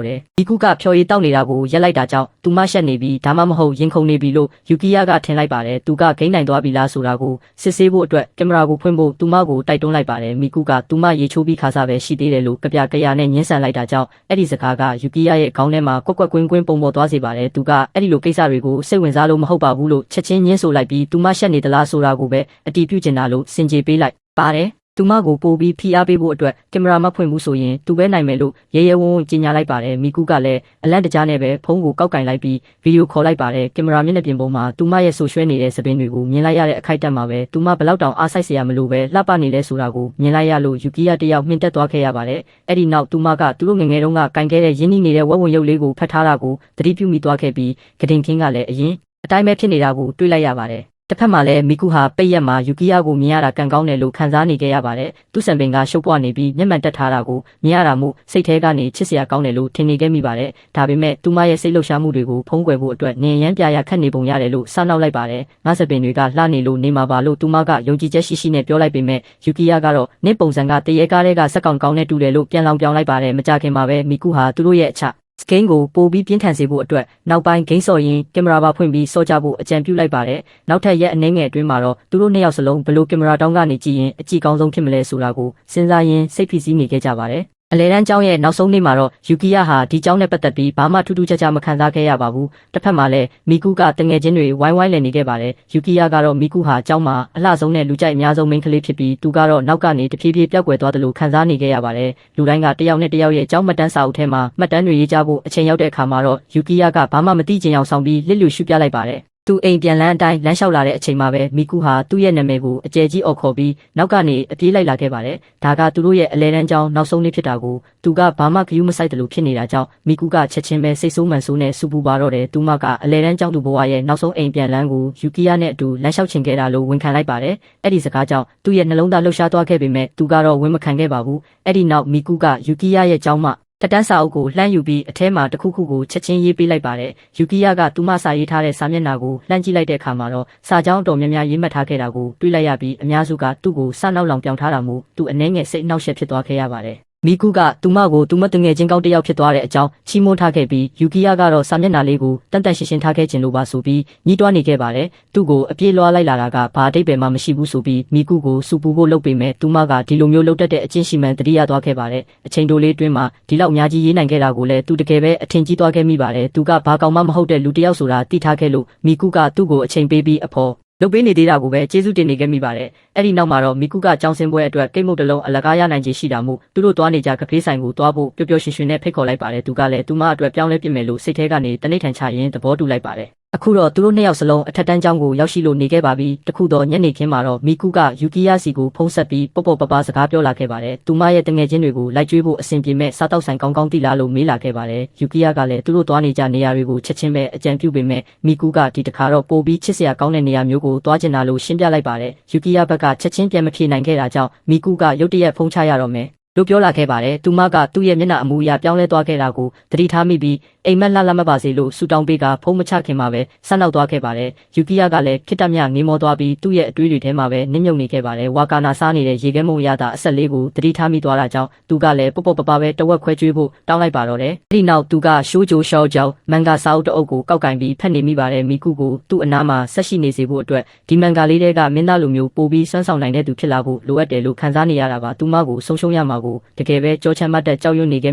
့တယ်ဒီကူကဖြော်ရည်တောက်နေတာကိုရက်လိုက်တာကြောင့်သူမရှက်နေပြီးဒါမှမဟုတ်ရင်ခုန်နေပြီလို့ယူကီယာကထင်လိုက်ပါတယ်သူကဂိမ်းနိုင်သွားပြီလားဆိုတာကိုစစ်ဆေးဖို့အတွက်ကင်မရာကိုဖွင့်ဖို့သူမကိုတိုက်တွန်းလိုက်ပါတယ်မီကူကသူမရေချိုးပြီးခါစားပဲရှိသေးတယ်လို့ကြပြကြရနဲ့ညှင်းဆန်လိုက်တာကြောင့်အဲ့ဒီစကားကယူကီယာရဲ့ခေါင်းထဲမှာကွက်ကွက်ကွင်းကွင်းပုံပေါ်သွားစေပါတယ်သူကအဲ့ဒီလိုကိစ္စတွေကိုစိတ်ဝင်စားလို့မဟုတ်ပါဘူးလို့ချက်ချင်းညှင်းဆိုလိုက်ပြီးသူမရှက်နေသလားဆိုတာကိုပဲအတီးပြုကျင်တာလို့စင်ကြေပေးလိုက်ပါတယ်သူမကိုပို့ပြီးဖိအားပေးဖို့အတွက်ကင်မရာမဖွင့်ဘူးဆိုရင်သူပဲနိုင်မယ်လို့ရဲရဲဝံ့ဝံ့ကြေညာလိုက်ပါတယ်မီကူကလည်းအလန့်တကြားနဲ့ပဲဖုန်းကိုကောက်ကင်လိုက်ပြီးဗီဒီယိုခေါ်လိုက်ပါတယ်ကင်မရာမျက်နှာပြင်ပေါ်မှာသူမရဲ့ဆူရွှဲနေတဲ့သပင်းတွေကိုမြင်လိုက်ရတဲ့အခိုက်အတန့်မှာပဲသူမဘလောက်တောင်အားစိုက်စရာမလိုပဲလှပနေလဲဆိုတာကိုမြင်လိုက်ရလို့ယူကီယာတယောက်မြင့်တက်သွားခဲ့ရပါတယ်အဲ့ဒီနောက်သူမကသူတို့ငငယ်တုန်းကကင်ခဲ့တဲ့ရင်းနှီးနေတဲ့ဝက်ဝံရုပ်လေးကိုဖတ်ထားတာကိုသတိပြုမိသွားခဲ့ပြီးဂဒင်ခင်းကလည်းအရင်အတိုင်းပဲဖြစ်နေတာကိုတွေးလိုက်ရပါတယ်တစ်ဖက်မှာလည်းမီကူဟာပိတ်ရက်မှာယူကီယာကိုမြင်ရတာကံကောင်းတယ်လို့ခံစားနေခဲ့ရပါတယ်။သူ့စံပင်ကရှုပ်ပွားနေပြီးမျက်မှန်တက်ထားတာကိုမြင်ရတာမို့စိတ်ထဲကနေချစ်စရာကောင်းတယ်လို့ထင်နေခဲ့မိပါတယ်။ဒါပေမဲ့သူမရဲ့စိတ်လှုပ်ရှားမှုတွေကိုဖုံးကွယ်ဖို့အတွက်နေရန်ပြရခတ်နေပုံရတယ်လို့စနောက်လိုက်ပါတယ်။ငါစပင်တွေကလှနေလို့နေမှာပါလို့သူမကယုံကြည်ချက်ရှိရှိနဲ့ပြောလိုက်ပေမဲ့ယူကီယာကတော့နင့်ပုံစံကတရေကားတွေကစက်ကောင်ကောင်းနဲ့တူတယ်လို့ပြန်လောင်ပြောင်းလိုက်ပါတယ်။မကြခင်မှာပဲမီကူဟာသူတို့ရဲ့အချစကိန်းကိုပိုပြီးပြင်းထန်စေဖို့အတွက်နောက်ပိုင်းဂိမ်းဆော့ရင်ကင်မရာပါဖွင့်ပြီးဆော့ကြဖို့အကြံပြုလိုက်ပါတယ်။နောက်ထပ်ရက်အနည်းငယ်အတွင်းမှာတော့သူတို့နှစ်ယောက်စလုံးဘယ်လိုကင်မရာတောင်းကနေကြည့်ရင်အကြည့်ကောင်းဆုံးဖြစ်မလဲဆိုတာကိုစဉ်းစားရင်းစိတ်ဖိစီးနေခဲ့ကြပါတယ်။အလဲတန်းကျောင်းရဲ့နောက်ဆုံးနေ့မှာတော့ယူကီယာဟာဒီကျောင်းနဲ့ပတ်သက်ပြီးဘာမှထူးထူးခြားခြားမခံစားခဲ့ရပါဘူး။တစ်ဖက်မှာလည်းမီကူကတငယ်ချင်းတွေဝိုင်းဝိုင်းလည်နေခဲ့ပါတယ်။ယူကီယာကတော့မီကူဟာကျောင်းမှာအလှဆုံးနဲ့လူကြိုက်အများဆုံးမိန်းကလေးဖြစ်ပြီးသူကတော့နောက်ကနေတဖြည်းဖြည်းပျောက်ကွယ်သွားတယ်လို့ခံစားနေခဲ့ရပါတယ်။လူတိုင်းကတယောက်နဲ့တယောက်ရဲ့ကျောင်းမှတ်တမ်းစာအုပ်ထဲမှာမှတ်တမ်းတွေရေးကြဖို့အချိန်ရောက်တဲ့အခါမှာတော့ယူကီယာကဘာမှမသိချင်အောင်ဆောင်ပြီးလစ်လျူရှုပြလိုက်ပါတယ်။ သူအိမ်ပြန်လန်းအတိုင်းလမ်းလျှောက်လာတဲ့အချိန်မှာပဲမီကူဟာသူ့ရဲ့နာမည်ကိုအကျယ်ကြီးအော်ခေါ်ပြီးနောက်ကနေအပြေးလိုက်လာခဲ့ပါတယ်။ဒါကသူတို့ရဲ့အလဲတန်းကြောင်းနောက်ဆုံးနေ့ဖြစ်တာကိုသူကဘာမှဂရုမစိုက်တယ်လို့ဖြစ်နေတာကြောင့်မီကူကချက်ချင်းပဲစိတ်ဆိုးမှန်ဆိုးနဲ့စူပူပါတော့တယ်။သူမကအလဲတန်းကြောင်းသူဘဝရဲ့နောက်ဆုံးအိမ်ပြန်လန်းကိုယူကီယာနဲ့အတူလမ်းလျှောက်ချင်ခဲ့တာလို့ဝန်ခံလိုက်ပါတယ်။အဲ့ဒီစကားကြောင့်သူ့ရဲ့နှလုံးသားလှုပ်ရှားသွားခဲ့ပေမဲ့သူကတော့ဝန်မခံခဲ့ပါဘူး။အဲ့ဒီနောက်မီကူကယူကီယာရဲ့ကြောင်းမှတက်တန်းစာအုပ်ကိုလှမ်းယူပြီးအထဲမှာတစ်ခုခုကိုချက်ချင်းရေးပေးလိုက်ပါတယ်။ယူကီယာကသူမစာရေးထားတဲ့စာမျက်နှာကိုလှမ်းကြည့်လိုက်တဲ့အခါမှာတော့စာကြောင်းတော်များများရေးမှတ်ထားခဲ့တာကိုတွေ့လိုက်ရပြီးအများစုကသူ့ကိုစနောက်လောင်ပြောင်းထားတာမို့သူအနှဲငယ်စိတ်နှောက်ယှက်ဖြစ်သွားခဲ့ရပါတယ်။မီကူကသူမကိုသူမတငယ်ချင်းကောင်းတစ်ယောက်ဖြစ်သွားတဲ့အကြောင်းချီးမွမ်းထားခဲ့ပြီးယူကီယာကတော့စာမျက်နှာလေးကိုတန်တန်ရှင်းရှင်းထားခဲ့ခြင်းလို့ပါဆိုပြီးညှိတွားနေခဲ့ပါတယ်။သူ့ကိုအပြေးလွှားလိုက်လာတာကဘာအတိတ်ပဲမှမရှိဘူးဆိုပြီးမီကူကိုစူပူဖို့လုပ်ပေမဲ့သူမကဒီလိုမျိုးလုပ်တတ်တဲ့အချင်းရှိမှန်တတိယသွားခဲ့ပါတယ်။အချိန်တိုလေးအတွင်းမှာဒီလောက်အများကြီးရေးနိုင်ခဲ့တာကိုလည်းသူတကယ်ပဲအထင်ကြီးသွားခဲ့မိပါတယ်။သူကဘာကောင်မှမဟုတ်တဲ့လူတစ်ယောက်ဆိုတာသိထားခဲ့လို့မီကူကသူ့ကိုအချိန်ပေးပြီးအဖော်လုပ်ပေးနေသေးတာကိုပဲကျေးဇူးတင်နေခဲ့မိပါတယ်။အဲ့ဒီနောက်မှာတော့မီကူကကြောင်းစင်းပွဲအတွက်ကိတ်မုတ်တလုံးအလကားရနိုင်ခြင်းရှိတာမို့သူတို့သွားနေကြကဖေးဆိုင်ကိုသွားဖို့ပျော်ပျော်ရွှင်ရွှင်နဲ့ဖိတ်ခေါ်လိုက်ပါတယ်။သူကလည်းသူမအတွက်ပြောင်းလဲပြစ်မယ်လို့စိတ်ထဲကနေတနိဋ္ဌာန်ချရင်းသဘောတူလိုက်ပါတယ်။အခုတော့သူတို့နှစ်ယောက်စလုံးအထက်တန်းကျောင်းကိုရောက်ရှိလို့နေခဲ့ပါပြီ။တခုတော့ညနေခင်းမှာတော့မီကူကယူကီယာစီကိုဖုန်းဆက်ပြီးပေါ့ပေါ့ပပစကားပြောလာခဲ့ပါတယ်။သူမရဲ့တငယ်ချင်းတွေကိုလိုက်ကျွေးဖို့အဆင်ပြေမဲ့စားတောက်ဆိုင်ကောင်းကောင်းတိလာလို့မေးလာခဲ့ပါတယ်။ယူကီယာကလည်းသူတို့သွားနေကြနေရာတွေကိုချက်ချင်းပဲအကြံပြုပေမဲ့မီကူကဒီတခါတော့ပိုပြီးချစ်စရာကောင်းတဲ့နေရာမျိုးကိုသွားချင်တာလို့ရှင်းပြလိုက်ပါတယ်။ယူကီယာဘက်ကချက်ချင်းပြန်မဖြေနိုင်ခဲ့တာကြောင့်မီကူကရုတ်တရက်ဖုန်းချရတော့မယ်လို့ပြောလာခဲ့ပါတယ်။သူမကသူ့ရဲ့မျက်နှာအမူအရာပြောင်းလဲသွားခဲ့တာကိုသတိထားမိပြီးအိမ်မက်လှမပါစေလို့ဆူတောင်းပေးကဖုန်းမချခင်မှာပဲဆက်နောက်သွားခဲ့ပါတယ်။ယူကီယာကလည်းခိတ္တမြငေးမောသွားပြီးသူ့ရဲ့အတွေးတွေထဲမှာပဲနစ်မြုပ်နေခဲ့ပါတယ်။ဝါကာနာစားနေတဲ့ရေခဲမုံရတာအဆက်လေးကိုသတိထားမိသွားတာကြောင့်သူကလည်းပေါ့ပေါ့ပပပဲတဝက်ခွဲကျွေးဖို့တောင်းလိုက်ပါတော့တယ်။အဲဒီနောက်သူကရှိုးဂျိုရှော့ကြောင်းမန်ဂါစာအုပ်တအုပ်ကိုကောက်ကင်ပြီးဖတ်နေမိပါတယ်။မီကူကိုသူ့အနားမှာဆက်ရှိနေစေဖို့အတွက်ဒီမန်ဂါလေးတွေကမင်းသားလိုမျိုးပိုပြီးစွမ်းဆောင်နိုင်တဲ့သူဖြစ်လာဖို့လိုအပ်တယ်လို့ခံစားနေရတာပါ။သူမကိုဆုံးရှုံးရမှာကိုတကယ်ပဲကြောချမ်းမတ်တက်ကြောက်ရွံ့နေခဲ့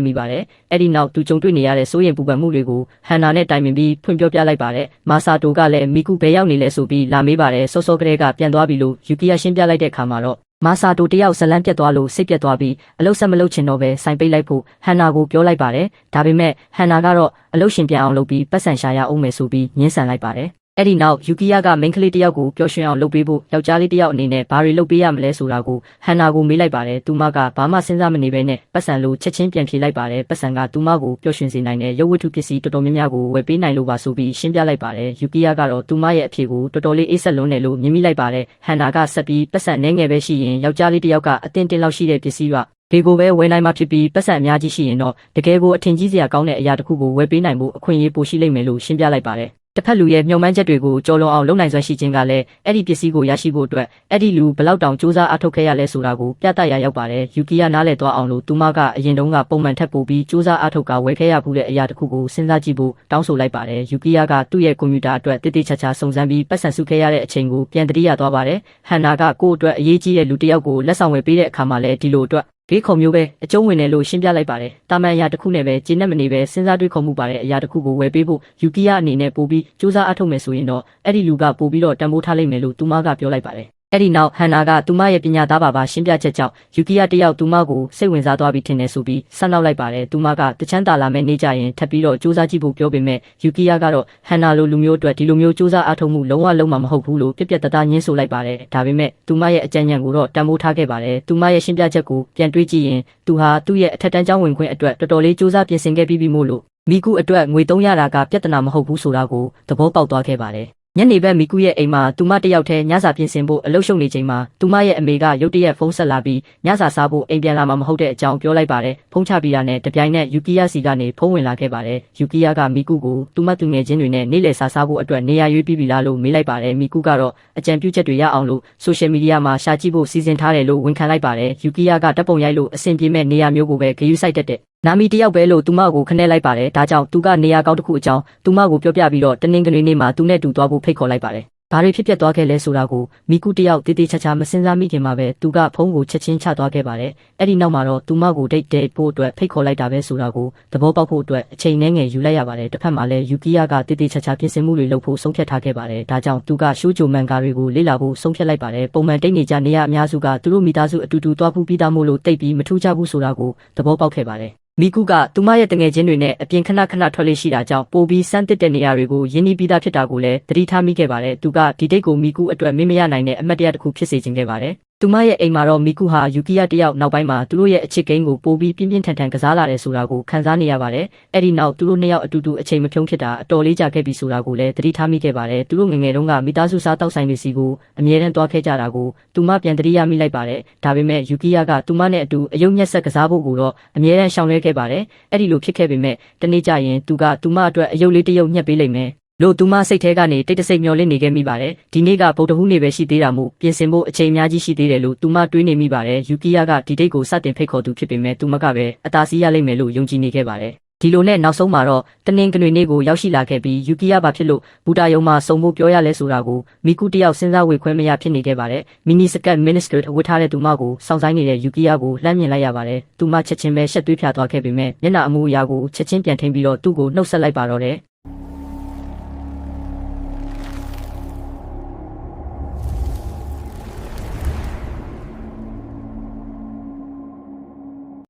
မိပါတယ်။အဲ့ဒီနောက်သူကြုံတွေ့နေရတဲ့စိုးရိမ်ပူပန်မှုတွေကိုဟန်နာနဲ့တိုင်ပင်ပြီးဖွင့်ပြောပြလိုက်ပါတယ်။မာဆာတိုကလည်းမီကူဘယ်ရောက်နေလဲဆိုပြီးလာမေးပါတယ်။စောစောကလေးကပြန်သွားပြီလို့ယူကီယာရှင်းပြလိုက်တဲ့အခါမှာတော့မာဆာတိုတယောက်ဇလန်းပြတ်သွားလို့စိတ်ပြတ်သွားပြီးအလုဆက်မလုပ်ချင်တော့ပဲဆိုင်ပိတ်လိုက်ဖို့ဟန်နာကိုပြောလိုက်ပါတယ်။ဒါပေမဲ့ဟန်နာကတော့အလုရှင်ပြန်အောင်လုပ်ပြီးပတ်စံရှာရအောင်မယ်ဆိုပြီးညှင်းဆန်လိုက်ပါတယ်။အဲ့ဒီနောက်ယူကီယာကမိန်းကလေးတယောက်ကိုပျော်ရွှင်အောင်လုပ်ပေးဖို့ယောက်ျားလေးတယောက်အနေနဲ့ဘာတွေလုပ်ပေးရမလဲဆိုတာကိုဟန်နာကိုမေးလိုက်ပါတယ်။သူမကဘာမှစဉ်းစားမနေဘဲနဲ့ပတ်စံလိုချက်ချင်းပြန်ဖြေလိုက်ပါတယ်။ပတ်စံကသူမကိုပျော်ရွှင်စေနိုင်တဲ့ရုပ်ဝတ္ထုပစ္စည်းတော်တော်များများကိုဝယ်ပေးနိုင်လို့ပါဆိုပြီးရှင်းပြလိုက်ပါတယ်။ယူကီယာကတော့သူမရဲ့အဖြေကိုတော်တော်လေးအေးဆက်လွန်းတယ်လို့မြင်မိလိုက်ပါတယ်။ဟန်နာကဆက်ပြီးပတ်စံနှဲငယ်ပဲရှိရင်ယောက်ျားလေးတယောက်ကအတင်းတင်းလောက်ရှိတဲ့ပစ္စည်းကဒီကိုပဲဝယ်နိုင်မှဖြစ်ပြီးပတ်စံအများကြီးရှိရင်တော့တကယ်ကိုအထင်ကြီးစရာကောင်းတဲ့အရာတစ်ခုကိုဝယ်ပေးနိုင်ဖို့အခွင့်အရေးပိုရှိလိမ့်မယ်လို့ရှင်းပြလိုက်ပါတယ်။တစ်ဖက်လူရဲ့မျှော်မှန်းချက်တွေကိုကြော်လွန်အောင်လုပ်နိုင်စွမ်းရှိခြင်းကလည်းအဲ့ဒီပစ္စည်းကိုရရှိဖို့အတွက်အဲ့ဒီလူဘလောက်တောင်စူးစမ်းအထောက်ခဲ့ရလဲဆိုတာကိုပြသရရောက်ပါတယ်။ယူကီယာနားလည်သွားအောင်လို့သူမကအရင်တုန်းကပုံမှန်ထက်ပိုပြီးစူးစမ်းအထောက်ကဝယ်ခဲ့ရမှုတဲ့အရာတစ်ခုကိုစဉ်းစားကြည့်ဖို့တောင်းဆိုလိုက်ပါတယ်။ယူကီယာကသူ့ရဲ့ကွန်ပျူတာအတွက်တိတိကျကျစုံစမ်းပြီးပတ်စံစုခဲ့ရတဲ့အချိန်ကိုပြန်တတိယသွားပါတယ်။ဟန်နာကကိုယ့်အတွက်အရေးကြီးတဲ့လူတစ်ယောက်ကိုလက်ဆောင်ဝယ်ပေးတဲ့အခါမှာလည်းဒီလိုအတွက်ဘေးခုံမျိုးပဲအကျုံးဝင်တယ်လို့ရှင်းပြလိုက်ပါတယ်။တာမန်အရာတစ်ခုနဲ့ပဲကျင်းနဲ့မနေပဲစဉ်းစားတွေးခေါ်မှုပါတဲ့အရာတစ်ခုကိုဝယ်ပေးဖို့ယူကီယာအနေနဲ့ပို့ပြီးစူးစမ်းအထောက်မယ်ဆိုရင်တော့အဲ့ဒီလူကပို့ပြီးတော့တန်ဖိုးထားလိမ့်မယ်လို့သူမကပြောလိုက်ပါတယ်။အဲ့ဒီနောက်ဟန်နာကသူမရဲ့ပညာသားပါရှင်းပြချက်ကြောင့်ယူကီယာတယောက်သူမကိုစိတ်ဝင်စားသွားပြီးထင်တယ်ဆိုပြီးဆက်နောက်လိုက်ပါတယ်။သူမကတချမ်းသာလာမဲ့နေကြရင်ထပ်ပြီးတော့စူးစမ်းကြည့်ဖို့ပြောပေမဲ့ယူကီယာကတော့ဟန်နာလိုလူမျိုးအတွက်ဒီလိုမျိုးစူးစမ်းအထောက်မှုလုံးဝလုံးမှာမဟုတ်ဘူးလို့ပြက်ပြက်တသားညှင်းဆိုလိုက်ပါတယ်။ဒါပေမဲ့သူမရဲ့အကြံဉာဏ်ကိုတော့တန်ဖိုးထားခဲ့ပါတယ်။သူမရဲ့ရှင်းပြချက်ကိုပြန်တွေးကြည့်ရင်သူဟာသူ့ရဲ့အထက်တန်းကျောင်းဝင်ခွင့်အတွက်တော်တော်လေးစူးစမ်းပြင်ဆင်ခဲ့ပြီးပြီမို့လို့မီကူအတွက်ငွေ300တာကပြဿနာမဟုတ်ဘူးဆိုတာကိုသဘောပေါက်သွားခဲ့ပါတယ်။ညနေဘက်မီကူရဲ့အိမ်မှာသူမတယောက်တည်းညစာပြင်ဆင်ဖို့အလုပ်ရှုပ်နေချိန်မှာသူမရဲ့အမေကရုတ်တရက်ဖုန်းဆက်လာပြီးညစာစားဖို့အိမ်ပြန်လာမှာမဟုတ်တဲ့အကြောင်းပြောလိုက်ပါတယ်။ဖုန်းချပြီးတာနဲ့တပြိုင်နက်ယူကီယာစီကနေဖုန်းဝင်လာခဲ့ပါတယ်။ယူကီယာကမီကူကိုသူမသူငယ်ချင်းတွေနဲ့နေ့လည်စာစားဖို့အတွက်နေရာရွေးပြီးပြီလားလို့မေးလိုက်ပါတယ်။မီကူကတော့အကြံပြုချက်တွေရအောင်လို့ဆိုရှယ်မီဒီယာမှာရှာကြည့်ဖို့စီစဉ်ထားတယ်လို့ဝန်ခံလိုက်ပါတယ်။ယူကီယာကတပ်ပုံရိုက်လို့အဆင်ပြေမဲ့နေရာမျိုးကိုပဲဂရုစိုက်တတ်တဲ့နာမီတယောက်ပဲလို့သူမကိုခနဲ့လိုက်ပါတယ်။ဒါကြောင့်သူကနေရာကောင်းတစ်ခုအကြောင်းသူမကိုပြောပြပြီးတော့တနင်္ဂနွေနေ့မှာသူနဲ့တူသွားဖို့ဖိတ်ခေါ်လိုက်ပါတယ်။ဘာတွေဖြစ်ပျက်သွားခဲ့လဲဆိုတာကိုမီကူတယောက်တေးသေးချာချာမစင်စားမိခင်မှာပဲသူကဖုန်းကိုချက်ချင်းချသွားခဲ့ပါတယ်။အဲ့ဒီနောက်မှာတော့သူမကိုဒိတ်ဖို့အတွက်ဖိတ်ခေါ်လိုက်တာပဲဆိုတာကိုသဘောပေါက်ဖို့အတွက်အချိန်နဲ့ငယ်ယူလိုက်ရပါတယ်။တစ်ဖက်မှာလည်းယူကီယာကတေးသေးချာချာပြင်ဆင်မှုတွေလုပ်ဖို့ဆုံးဖြတ်ထားခဲ့ပါတယ်။ဒါကြောင့်သူကရှိုးဂျိုမန်ကာတွေကိုလေ့လာဖို့ဆုံးဖြတ်လိုက်ပါတယ်။ပုံမှန်တိတ်နေကြနေရအများစုကသူတို့မိသားစုအတူတူသွားဖို့ပြီးသားမို့လို့တိတ်ပြီးမထူးကြဘူးဆိုတာကိုသဘောပေါက်ခဲ့ပါတယ်။ မိကူကသူမရဲ့တငယ်ချင်းတွေနဲ့အပြင်ခဏခဏထွက်လေ့ရှိတာကြောင့်ပိုပြီးစမ်းသစ်တဲ့နေရာတွေကိုယင်းနှီးပြီးသားဖြစ်တာကိုလည်းသတိထားမိခဲ့ပါတယ်သူကဒီဒိတ်ကိုမိကူအတွက်မေ့မရနိုင်တဲ့အမတ်တရားတစ်ခုဖြစ်စေခြင်းခဲ့ပါတယ်သူမရဲ့အိမ်မှာတော့မိကူဟာယူကီယာတယောက်နောက်ပိုင်းမှာသူတို့ရဲ့အချစ်ကိန်းကိုပိုပြီးပြင်းပြင်းထန်ထန်ကစားလာတယ်ဆိုတာကိုခံစားနေရပါတယ်အဲ့ဒီနောက်သူတို့နှစ်ယောက်အတူတူအချိန်မဖြုံးဖြစ်တာအတော်လေးကြာခဲ့ပြီဆိုတာကိုလည်းသတိထားမိခဲ့ပါတယ်သူတို့ငယ်ငယ်တုန်းကမိသားစုစားတောက်ဆိုင်တွေစီကိုအမြဲတမ်းသွားခဲ့ကြတာကိုသူမပြန်သတိရမိလိုက်ပါတယ်ဒါပေမဲ့ယူကီယာကသူမနဲ့အတူအယုံညက်ဆက်ကစားဖို့ကိုတော့အမြဲတမ်းရှောင်လွှဲခဲ့ပါတယ်အဲ့ဒီလိုဖြစ်ခဲ့ပေမဲ့တနေ့ကျရင်သူကသူမအတွက်အယုတ်လေးတစ်ယုတ်ညှက်ပေးလိမ့်မယ်လို့သူမစိတ်ထဲကနေတိတ်တဆိတ်မျောလင့်နေခဲ့မိပါတယ်ဒီနေ့ကဗုဒ္ဓဟူးနေ့ပဲရှိသေးတာမို့ပြင်ဆင်ဖို့အချိန်အများကြီးရှိသေးတယ်လို့သူမတွေးနေမိပါတယ်ယူကီယာကဒီဒိတ်ကိုစတင်ဖိတ်ခေါ်သူဖြစ်ပေမဲ့သူမကပဲအသာစီးရလိမ့်မယ်လို့ယုံကြည်နေခဲ့ပါတယ်ဒီလိုနဲ့နောက်ဆုံးမှာတော့တနင်္ဂနွေနေ့ကိုရောက်ရှိလာခဲ့ပြီးယူကီယာဘာဖြစ်လို့ဘူတာယုံမှာစုံဖို့ပြောရလဲဆိုတာကိုမိကူတယောက်စဉ်းစားဝေခွဲမရဖြစ်နေခဲ့ပါတယ်မီနီစကတ်မင်းစကတ်ဝတ်ထားတဲ့သူမကိုစောင့်ဆိုင်နေတဲ့ယူကီယာကိုလှမ်းမြင်လိုက်ရပါတယ်သူမချက်ချင်းပဲရှက်သွေးဖြာသွားခဲ့ပေမဲ့မျက်နှာအမူအရာကိုချက်ချင်းပြန်ထိန်ပြီးတော့သူ့ကိုနှုတ်ဆက်လိုက်ပါတော့တယ်